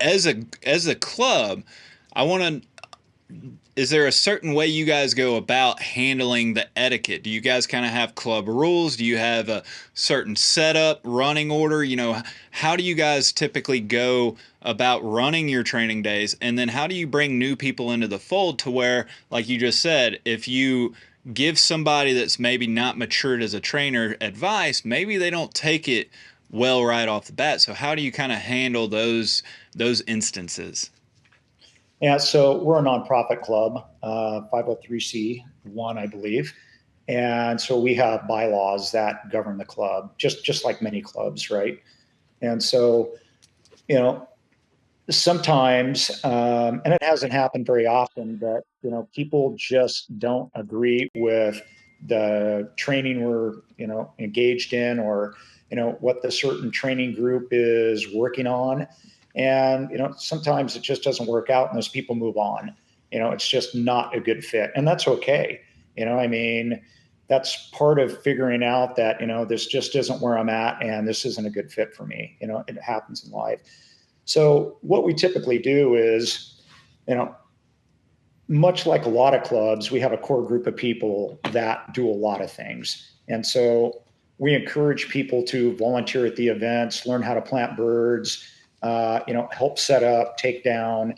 as a club, I want to, is there a certain way you guys go about handling the etiquette? Do you guys kind of have club rules? Do you have a certain setup, running order? You know, how do you guys typically go about running your training days? And then how do you bring new people into the fold to where, like you just said, if you give somebody that's maybe not matured as a trainer advice, maybe they don't take it well right off the bat. So how do you kind of handle those instances? Yeah, so we're a nonprofit club, 503c1, I believe. And so we have bylaws that govern the club, just like many clubs, right? And so, you know, sometimes, and it hasn't happened very often, but people just don't agree with the training we're engaged in, or what the certain training group is working on, and sometimes it just doesn't work out, and those people move on. It's just not a good fit, and that's okay. I mean, that's part of figuring out that this just isn't where I'm at, and this isn't a good fit for me. It happens in life. So what we typically do is, you know, much like a lot of clubs, we have a core group of people that do a lot of things. And so we encourage people to volunteer at the events, learn how to plant birds, help set up, take down,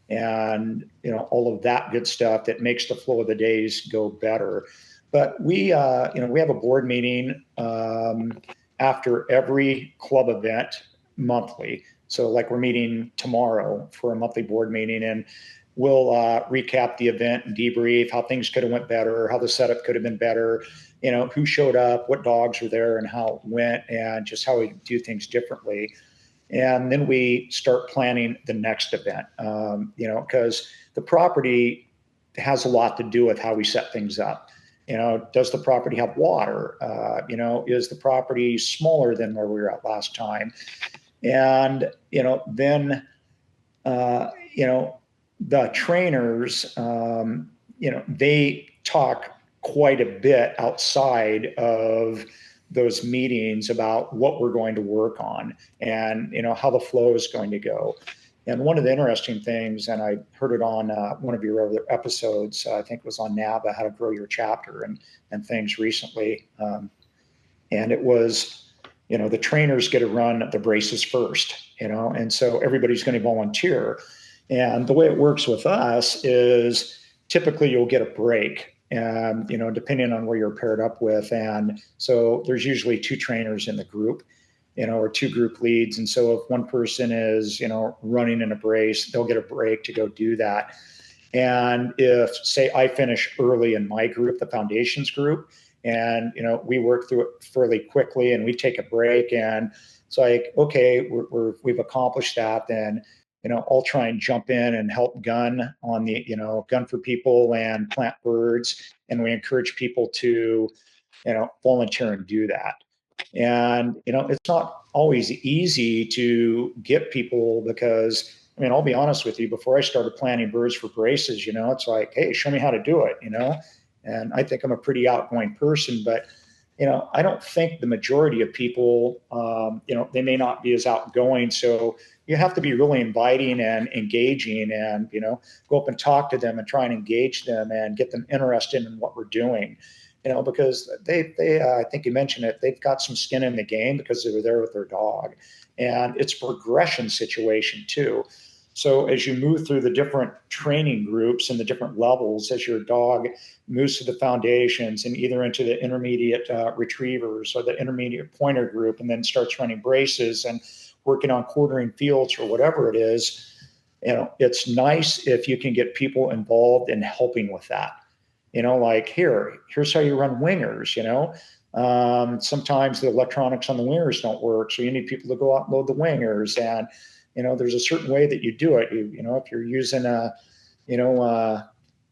and all of that good stuff that makes the flow of the days go better. But we have a board meeting after every club event monthly. So, like, we're meeting tomorrow for a monthly board meeting, and we'll recap the event and debrief how things could have went better, how the setup could have been better, who showed up, what dogs were there, and how it went, and just how we do things differently. And then we start planning the next event, because the property has a lot to do with how we set things up. Does the property have water? Is the property smaller than where we were at last time? And then the trainers, they talk quite a bit outside of those meetings about what we're going to work on, and how the flow is going to go. And one of the interesting things, and I heard it on one of your other episodes, I think it was on NABA, how to grow your chapter, and things recently. And it was, the trainers get to run the braces first, and so everybody's going to volunteer. And the way it works with us is typically you'll get a break, and depending on where you're paired up with. And so there's usually two trainers in the group, or two group leads. And so if one person is, running in a brace, they'll get a break to go do that. And if, say, I finish early in my group, the foundations group, and we work through it fairly quickly, and we take a break, and it's like, okay, we've accomplished that, then I'll try and jump in and help gun on the gun for people and plant birds, and we encourage people to volunteer and do that. And it's not always easy to get people, because I mean, I'll be honest with you, before I started planting birds for braces, it's like, hey, show me how to do it, and I think I'm a pretty outgoing person, but I don't think the majority of people, they may not be as outgoing. So you have to be really inviting and engaging, and go up and talk to them and try and engage them and get them interested in what we're doing. Because they I think you mentioned it, they've got some skin in the game because they were there with their dog, and it's a progression situation too. So as you move through the different training groups and the different levels, as your dog moves to the foundations and either into the intermediate retrievers or the intermediate pointer group, and then starts running braces and working on quartering fields or whatever it is, it's nice if you can get people involved in helping with that. Like, here's how you run wingers. Sometimes the electronics on the wingers don't work, so you need people to go out and load the wingers. And there's a certain way that you do it. If you're using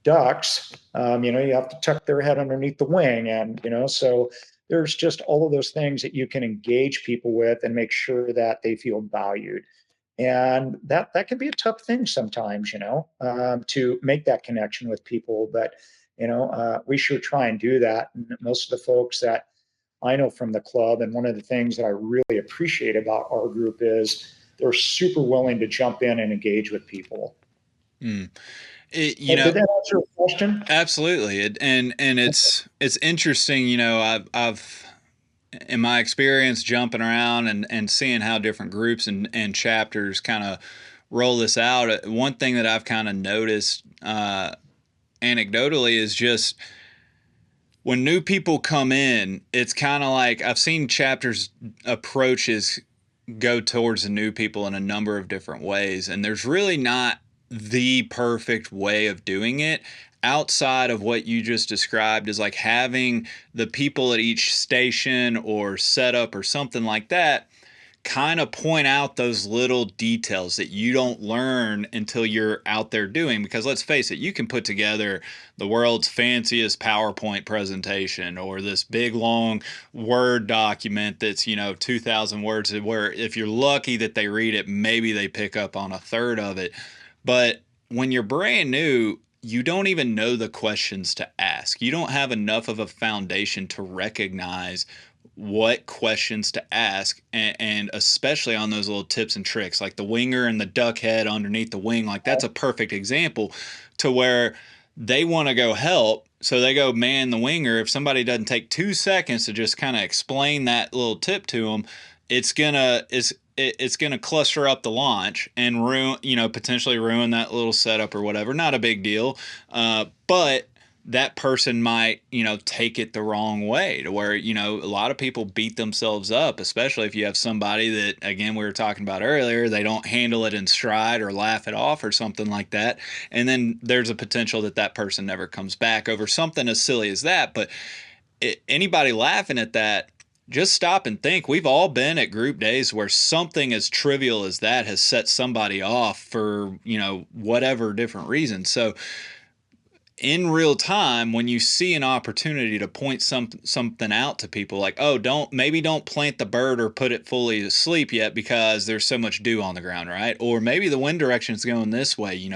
ducks, you have to tuck their head underneath the wing, and so there's just all of those things that you can engage people with and make sure that they feel valued. And that can be a tough thing sometimes, to make that connection with people. But, we sure try and do that. And most of the folks that I know from the club, and one of the things that I really appreciate about our group is they're super willing to jump in and engage with people. Mm. Did that answer your question? Absolutely. And it's interesting, I've in my experience jumping around and seeing how different groups and chapters kind of roll this out. One thing that I've kind of noticed anecdotally is just when new people come in, it's kind of like I've seen chapters approaches go towards the new people in a number of different ways, and there's really not the perfect way of doing it outside of what you just described is like having the people at each station or setup or something like that kind of point out those little details that you don't learn until you're out there doing. Because let's face it, you can put together the world's fanciest PowerPoint presentation or this big long Word document that's 2,000 words, where if you're lucky that they read it, maybe they pick up on a third of it. But when you're brand new, you don't even know the questions to ask. You don't have enough of a foundation to recognize what questions to ask, and especially on those little tips and tricks like the winger and the duck head underneath the wing. Like that's a perfect example to where they want to go help, so they go man the winger. If somebody doesn't take 2 seconds to just kind of explain that little tip to them, it's gonna cluster up the launch and ruin, potentially ruin that little setup or whatever. Not a big deal, but that person might, take it the wrong way to where, a lot of people beat themselves up, especially if you have somebody that, again, we were talking about earlier, they don't handle it in stride or laugh it off or something like that. And then there's a potential that that person never comes back over something as silly as that. But anybody laughing at that, just stop and think. We've all been at group days where something as trivial as that has set somebody off for, whatever different reason. So, in real time, when you see an opportunity to point something out to people, like, oh, don't plant the bird or put it fully to sleep yet because there's so much dew on the ground, right? Or maybe the wind direction is going this way,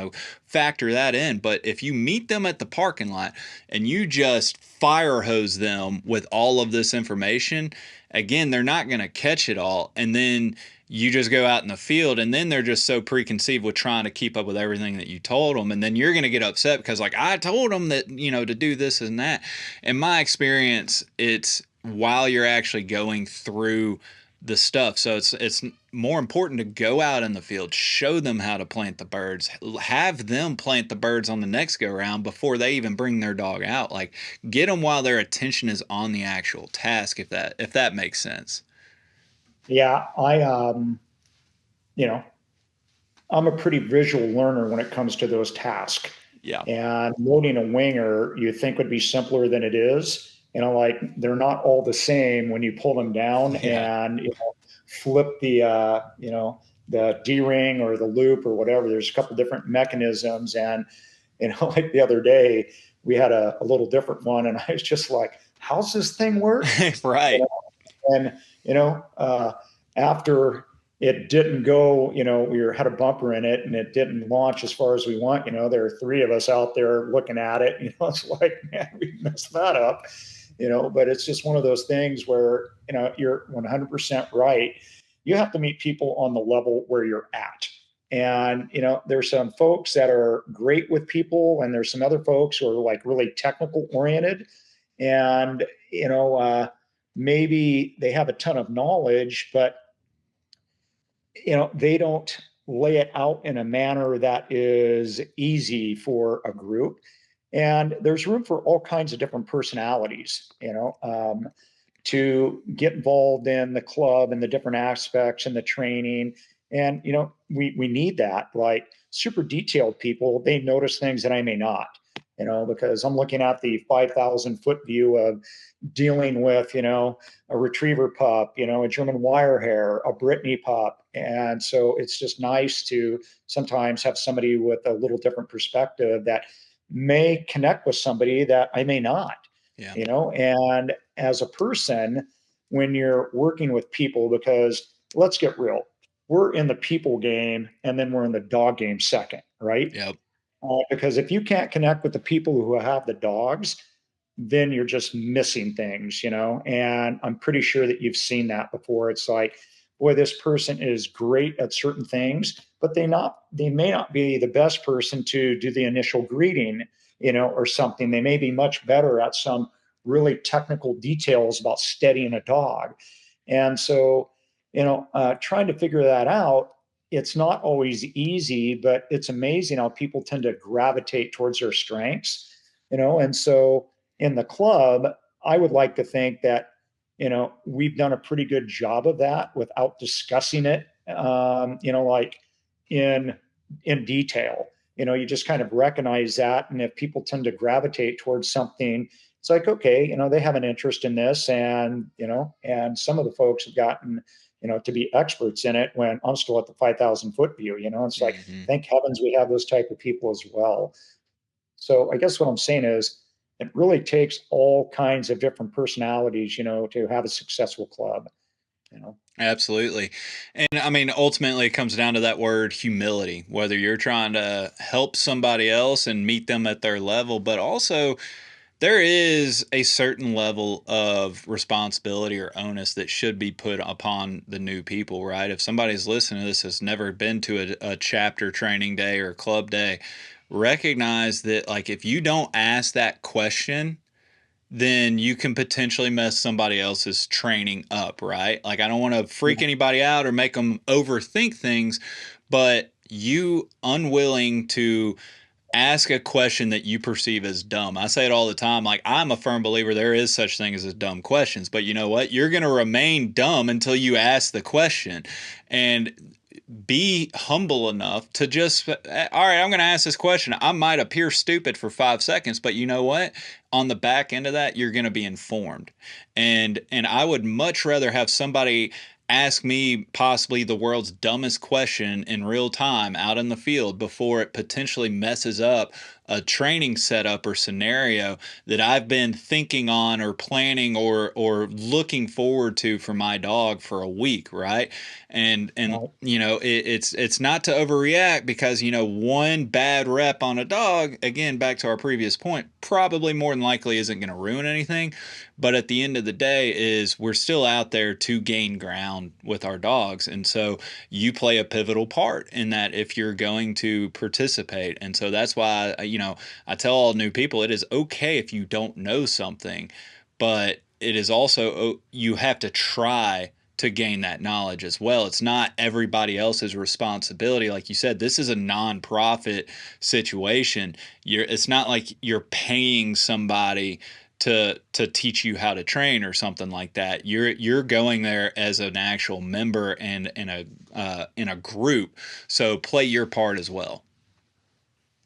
factor that in. But if you meet them at the parking lot and you just fire hose them with all of this information, again, they're not going to catch it all. And then you just go out in the field, and then they're just so preconceived with trying to keep up with everything that you told them. And then you're going to get upset because, like, I told them that, to do this and that. In my experience, it's while you're actually going through the stuff. So it's more important to go out in the field, show them how to plant the birds, have them plant the birds on the next go round before they even bring their dog out. Like, get them while their attention is on the actual task, if that makes sense. Yeah, you know, I'm a pretty visual learner when it comes to those tasks. Yeah. And loading a winger, you think would be simpler than it is. Like they're not all the same when you pull them down Yeah. and flip the D ring or the loop or whatever. There's a couple different mechanisms, and like the other day we had a little different one, and I was just like, "How's this thing work?" Right. And after it didn't go, had a bumper in it and it didn't launch as far as we want. There are three of us out there looking at it. It's like, man, we messed that up. But it's just one of those things where you're 100% right. You have to meet people on the level where you're at. And there's some folks that are great with people, and there's some other folks who are like really technical oriented, and maybe they have a ton of knowledge, but they don't lay it out in a manner that is easy for a group. And there's room for all kinds of different personalities, to get involved in the club and the different aspects and the training. And we need that. Like super detailed people, they notice things that I may not, because I'm looking at the 5,000-foot view of dealing with, a retriever pup, a German wire hair, a Brittany pup. And so it's just nice to sometimes have somebody with a little different perspective that may connect with somebody that I may not. Yeah. And as a person, when you're working with people, because let's get real, we're in the people game and then we're in the dog game second, right? Yep. Because if you can't connect with the people who have the dogs, then you're just missing things, And I'm pretty sure that you've seen that before. It's like, boy, this person is great at certain things, but they may not be the best person to do the initial greeting, or something. They may be much better at some really technical details about steadying a dog. And so, trying to figure that out, it's not always easy, but it's amazing how people tend to gravitate towards their strengths, and so in the club, I would like to think that, we've done a pretty good job of that without discussing it, like in detail. You just kind of recognize that, and if people tend to gravitate towards something, it's like, okay, they have an interest in this, and and some of the folks have gotten, to be experts in it when I'm still at the 5,000 foot view. It's like, Hmm. thank heavens we have those type of people as well. So I guess what I'm saying is, it really takes all kinds of different personalities, to have a successful club, you know. Absolutely. And I mean, ultimately, it comes down to that word humility, whether you're trying to help somebody else and meet them at their level, but also there is a certain level of responsibility or onus that should be put upon the new people, right? If somebody's listening to this has never been to a chapter training day or club day, recognize that, like, if you don't ask that question, then you can potentially mess somebody else's training up, right? Like, I don't want to freak Yeah. anybody out or make them overthink things, but you unwilling to ask a question that you perceive as dumb. I say it all the time. Like, I'm a firm believer there is such thing as dumb questions, but you know what? You're going to remain dumb until you ask the question. And be humble enough to just, all right, I'm going to ask this question. I might appear stupid for 5 seconds, but you know what? On the back end of that, you're going to be informed. And I would much rather have somebody ask me possibly the world's dumbest question in real time out in the field before it potentially messes up a training setup or scenario that I've been thinking on or planning or looking forward to for my dog for a week, right? And Right. it's not to overreact, because one bad rep on a dog, again back to our previous point, probably more than likely isn't going to ruin anything. But at the end of the day, is we're still out there to gain ground with our dogs, and so you play a pivotal part in that if you're going to participate. And so that's why I tell all new people, it is okay if you don't know something, but it is also, you have to try to gain that knowledge as well. It's not everybody else's responsibility. Like you said, this is a nonprofit situation. It's not like you're paying somebody to teach you how to train or something like that. You're going there as an actual member and in a group. So play your part as well.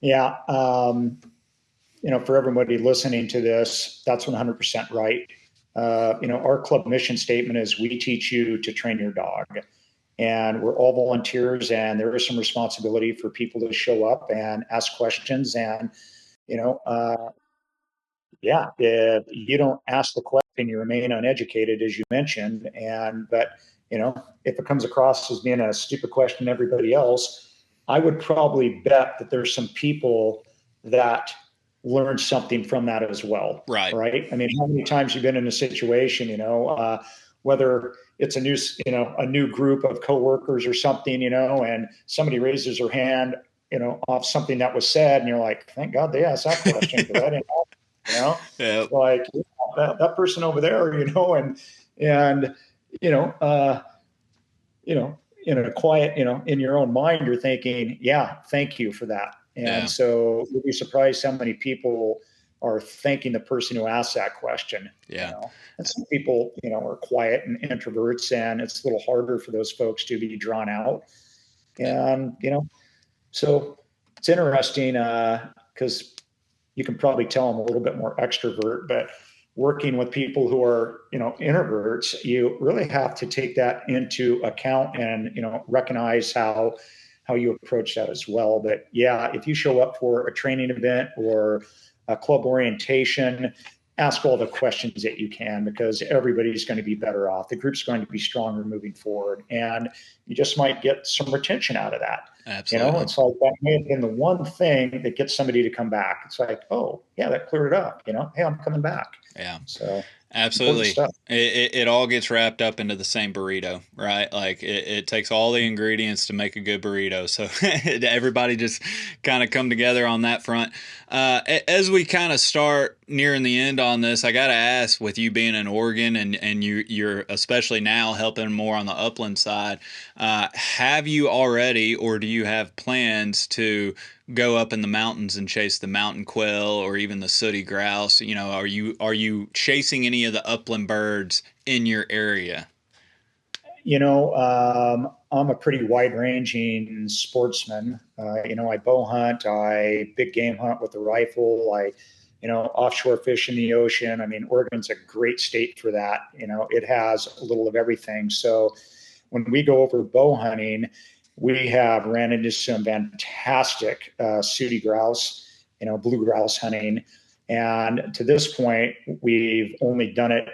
Yeah. For everybody listening to this, that's 100% right. Our club mission statement is, we teach you to train your dog. And we're all volunteers, and there is some responsibility for people to show up and ask questions. And, you know, uh, yeah, if you don't ask the question, you remain uneducated, as you mentioned. But, if it comes across as being a stupid question to everybody else, I would probably bet that there's some people that learn something from that as well. Right. Right. I mean, how many times you've been in a situation, whether it's a new group of coworkers or something, and somebody raises their hand, off something that was said, and you're like, thank God they asked that question, because I didn't, you know, Yeah. like, that person over there, and you know, uh, in a quiet, in your own mind, you're thinking, yeah, thank you for that. And Yeah. so you'd be surprised how many people are thanking the person who asked that question, Yeah. And some people, are quiet and introverts, and it's a little harder for those folks to be drawn out. And, so it's interesting, because you can probably tell I'm a little bit more extrovert, but working with people who are, introverts, you really have to take that into account and, recognize how you approach that as well. But yeah, if you show up for a training event or a club orientation ask all the questions that you can, because everybody's going to be better off. The group's going to be stronger moving forward, and you just might get some retention out of that. Absolutely. It's like that may have been the one thing that gets somebody to come back. It's like, oh yeah, that cleared it up. Hey, I'm coming back. Yeah. So important Absolutely. stuff. It all gets wrapped up into the same burrito, right? Like it takes all the ingredients to make a good burrito. So everybody just kind of come together on that front. As we kind of start nearing the end on this, I got to ask, with you being in Oregon and you're especially now helping more on the upland side, have you already, or do you have plans to go up in the mountains and chase the mountain quail or even the sooty grouse? Are you chasing any of the upland birds in your area? I'm a pretty wide-ranging sportsman. I bow hunt, I big game hunt with a rifle, offshore fish in the ocean. I mean, Oregon's a great state for that. It has a little of everything. So when we go over bow hunting, we have ran into some fantastic sooty grouse, blue grouse hunting. And to this point, we've only done it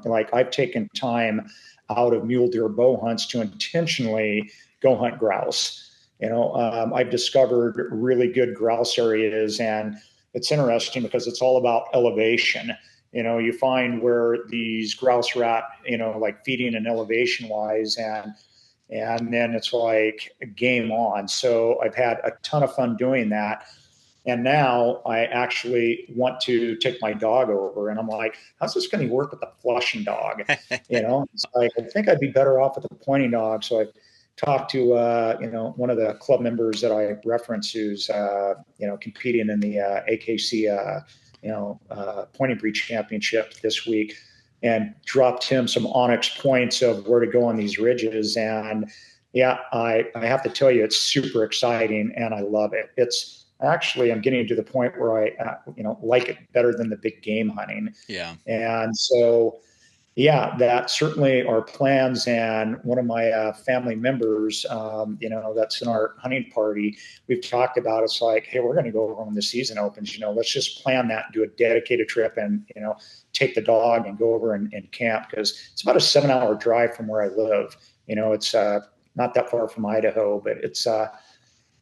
like I've taken time out of mule deer bow hunts to intentionally go hunt grouse. I've discovered really good grouse areas, and it's interesting because it's all about elevation. You find where these grouse are at, like feeding and elevation wise, and then it's like game on. So I've had a ton of fun doing that. And now I actually want to take my dog over, and I'm like, how's this going to work with the flushing dog? It's like, I think I'd be better off with the pointing dog. So I talked to, one of the club members that I reference who's, competing in the AKC, pointing breech championship this week, and dropped him some onyx points of where to go on these ridges. And yeah, I have to tell you, it's super exciting and I love it. I'm getting to the point where I, like it better than the big game hunting. Yeah. And so, yeah, that certainly are plans. And one of my family members, that's in our hunting party, we've talked about, it's like, hey, we're going to go over when the season opens, let's just plan that and do a dedicated trip and, take the dog and go over and camp, because it's about a 7-hour drive from where I live. It's not that far from Idaho, but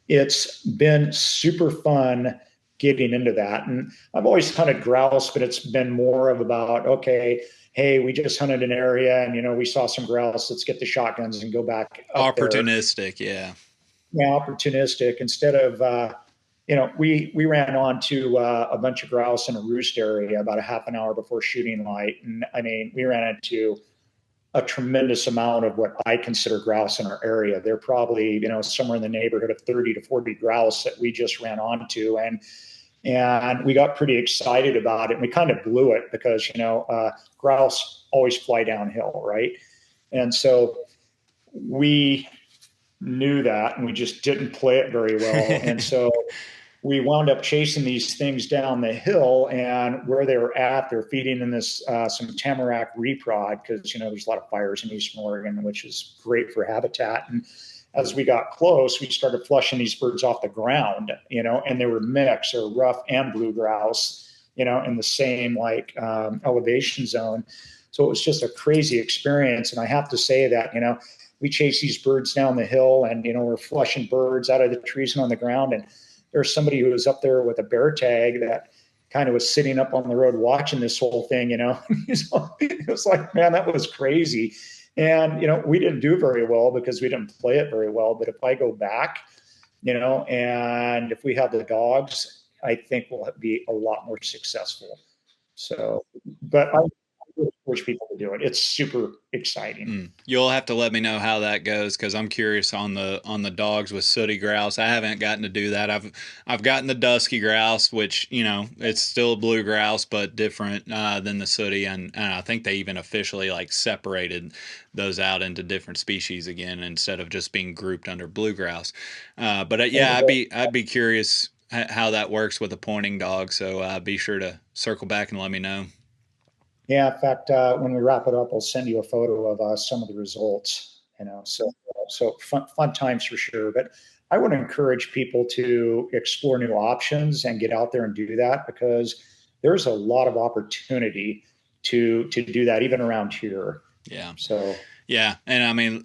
it's been super fun getting into that. And I've always hunted grouse, but it's been more of about, okay, hey, we just hunted an area and, we saw some grouse. Let's get the shotguns and go back up there. Opportunistic. Yeah. Yeah, opportunistic instead of, we ran onto a bunch of grouse in a roost area about a half an hour before shooting light. And I mean, we ran into a tremendous amount of what I consider grouse in our area. They're probably, somewhere in the neighborhood of 30 to 40 grouse that we just ran onto. And we got pretty excited about it. And we kind of blew it because, grouse always fly downhill, right? And so we knew that, and we just didn't play it very well. And so we wound up chasing these things down the hill, and where they were at, they're feeding in this some tamarack reprod, because there's a lot of fires in eastern Oregon, which is great for habitat. And as we got close, we started flushing these birds off the ground, and they were mixed, or rough and blue grouse, in the same elevation zone. So it was just a crazy experience. And I have to say that, we chase these birds down the hill, and we're flushing birds out of the trees and on the ground, and there's somebody who was up there with a bear tag that kind of was sitting up on the road watching this whole thing, it was like, man, that was crazy. And, we didn't do very well because we didn't play it very well. But if I go back, and if we have the dogs, I think we'll be a lot more successful. So, but I encourage people to do it. It's super exciting. You'll have to let me know how that goes, because I'm curious on the dogs with sooty grouse. I haven't gotten to do that. I've gotten the dusky grouse, which it's still blue grouse but different than the sooty, and I think they even officially separated those out into different species again instead of just being grouped under blue grouse. But yeah, I'd be curious how that works with a pointing dog. So be sure to circle back and let me know. Yeah, in fact, when we wrap it up, I'll send you a photo of some of the results. So fun times for sure. But I would encourage people to explore new options and get out there and do that, because there's a lot of opportunity to do that even around here. Yeah. So Yeah, and I mean,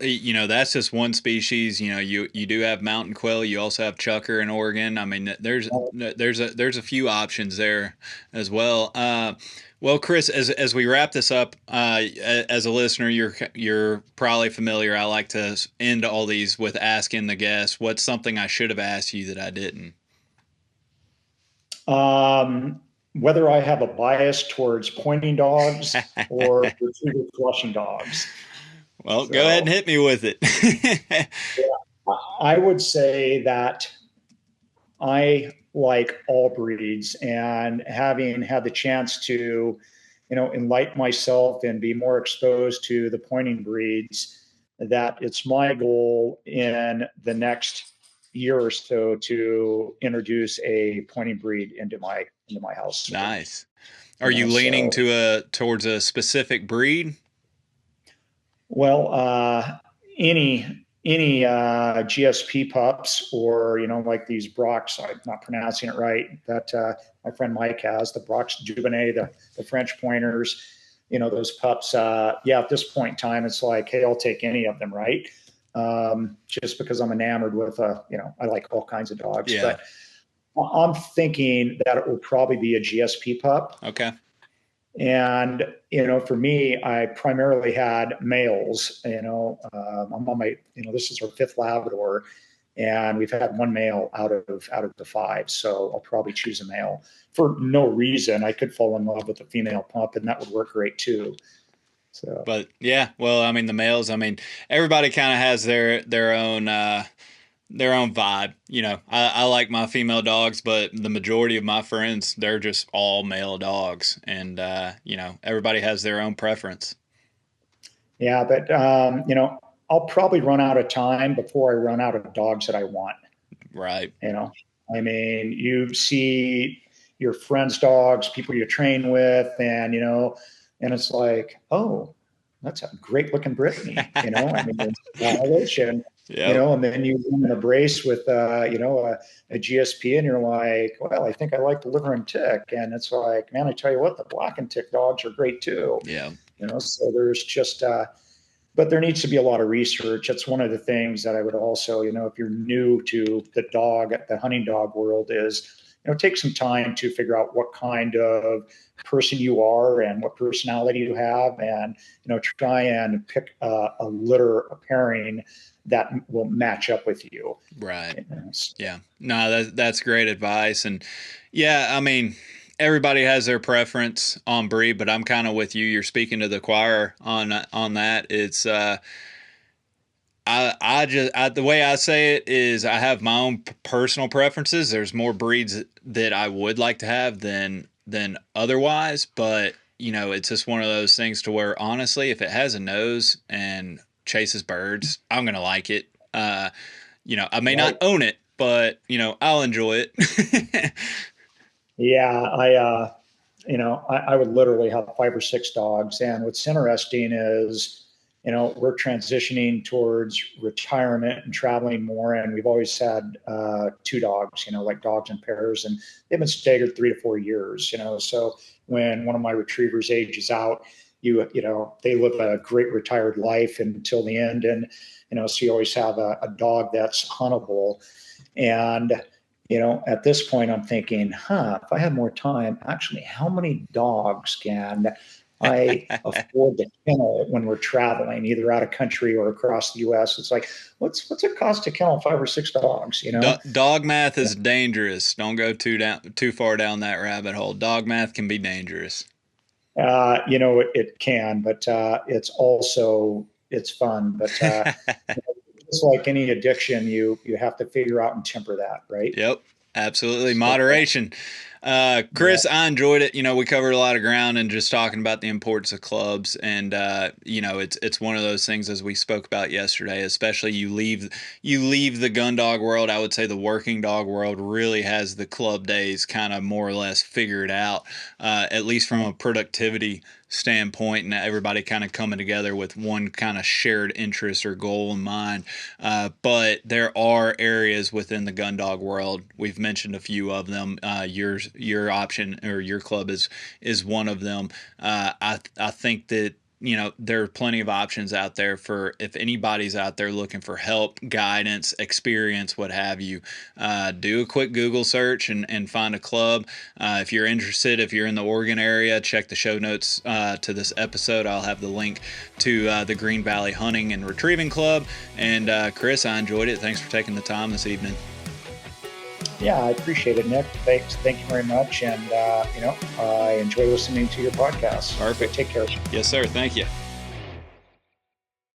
that's just one species. You do have mountain quail. You also have chukar in Oregon. I mean, there's a few options there as well. Well, Chris, as we wrap this up, as a listener, you're probably familiar. I like to end all these with asking the guest, "What's something I should have asked you that I didn't?" whether I have a bias towards pointing dogs or retriever flushing dogs. Well, go ahead and So hit me with it. I would say that I like all breeds, and having had the chance to, enlighten myself and be more exposed to the pointing breeds, that it's my goal in the next year or so to introduce a pointing breed into my house. Nice. Are you leaning So towards a specific breed? well, any GSP pups, or like these Brocs. I'm not pronouncing it right. That my friend Mike has the Brocs Juvenet, the French pointers. Those pups. Yeah, at this point in time, it's like, hey, I'll take any of them, right? Just because I'm enamored with I like all kinds of dogs, Yeah. but I'm thinking that it will probably be a GSP pup. Okay. And for me, I primarily had males. I'm on my, this is our fifth Labrador, and we've had one male out of the five. So I'll probably choose a male for no reason. I could fall in love with a female pup, and that would work great too. So, But yeah, well, I mean, the males. I mean, everybody kind of has their own vibe. I like my female dogs, but the majority of my friends, they're just all male dogs, and everybody has their own preference. yeah, but I'll probably run out of time before I run out of dogs that I want. Right. I mean, you see your friends' dogs, people you train with, and it's like, oh, that's a great looking Brittany. I mean, there's validation. Yep. And then you win a brace with, a GSP, and you're like, well, I think I like the liver and tick. And it's like, man, I tell you what, the black and tick dogs are great too. Yeah. So there's just, but there needs to be a lot of research. That's one of the things that I would also, if you're new to the hunting dog world, is, take some time to figure out what kind of person you are and what personality you have, and, try and pick a litter, a pairing that will match up with you. Right. Yeah. No, that's great advice. And yeah, I mean, everybody has their preference on breed, but I'm kind of with you. You're speaking to the choir on that. It's the way I say it is, I have my own personal preferences. There's more breeds that I would like to have than otherwise, but it's just one of those things to where, honestly, if it has a nose and chases birds, I'm gonna like it. I may not own it, but I'll enjoy it. Yeah, I would literally have 5 or 6 dogs. And what's interesting is, we're transitioning towards retirement and traveling more. And we've always had 2 dogs, like dogs in pairs, and they've been staggered 3 to 4 years. So when one of my retrievers ages out, they live a great retired life until the end. And, so you always have a dog that's huntable. And at this point, I'm thinking, if I had more time, actually, how many dogs can I afford to kennel when we're traveling, either out of country or across the U.S.? It's like, what's it cost to kennel 5 or 6 dogs? Dog math is dangerous. Don't go too far down that rabbit hole. Dog math can be dangerous. It can, but it's fun. But just like any addiction, you have to figure out and temper that, right? Yep, absolutely. Moderation. Chris, Yeah. I enjoyed it. We covered a lot of ground and just talking about the importance of clubs. And, it's one of those things, as we spoke about yesterday, especially you leave the gun dog world. I would say the working dog world really has the club days kind of more or less figured out, at least from a productivity standpoint and everybody kind of coming together with one kind of shared interest or goal in mind. But there are areas within the gun dog world. We've mentioned a few of them. Your option or your club is one of them. I think that there are plenty of options out there for if anybody's out there looking for help, guidance, experience, what have you. Do a quick Google search and find a club. If you're interested, if you're in the Oregon area, check the show notes to this episode. I'll have the link to the Green Valley Hunting and Retrieving Club. And Chris, I enjoyed it. Thanks for taking the time this evening. Yeah, I appreciate it, Nick. Thank you very much. And, I enjoy listening to your podcast. Perfect. Take care. Yes, sir. Thank you.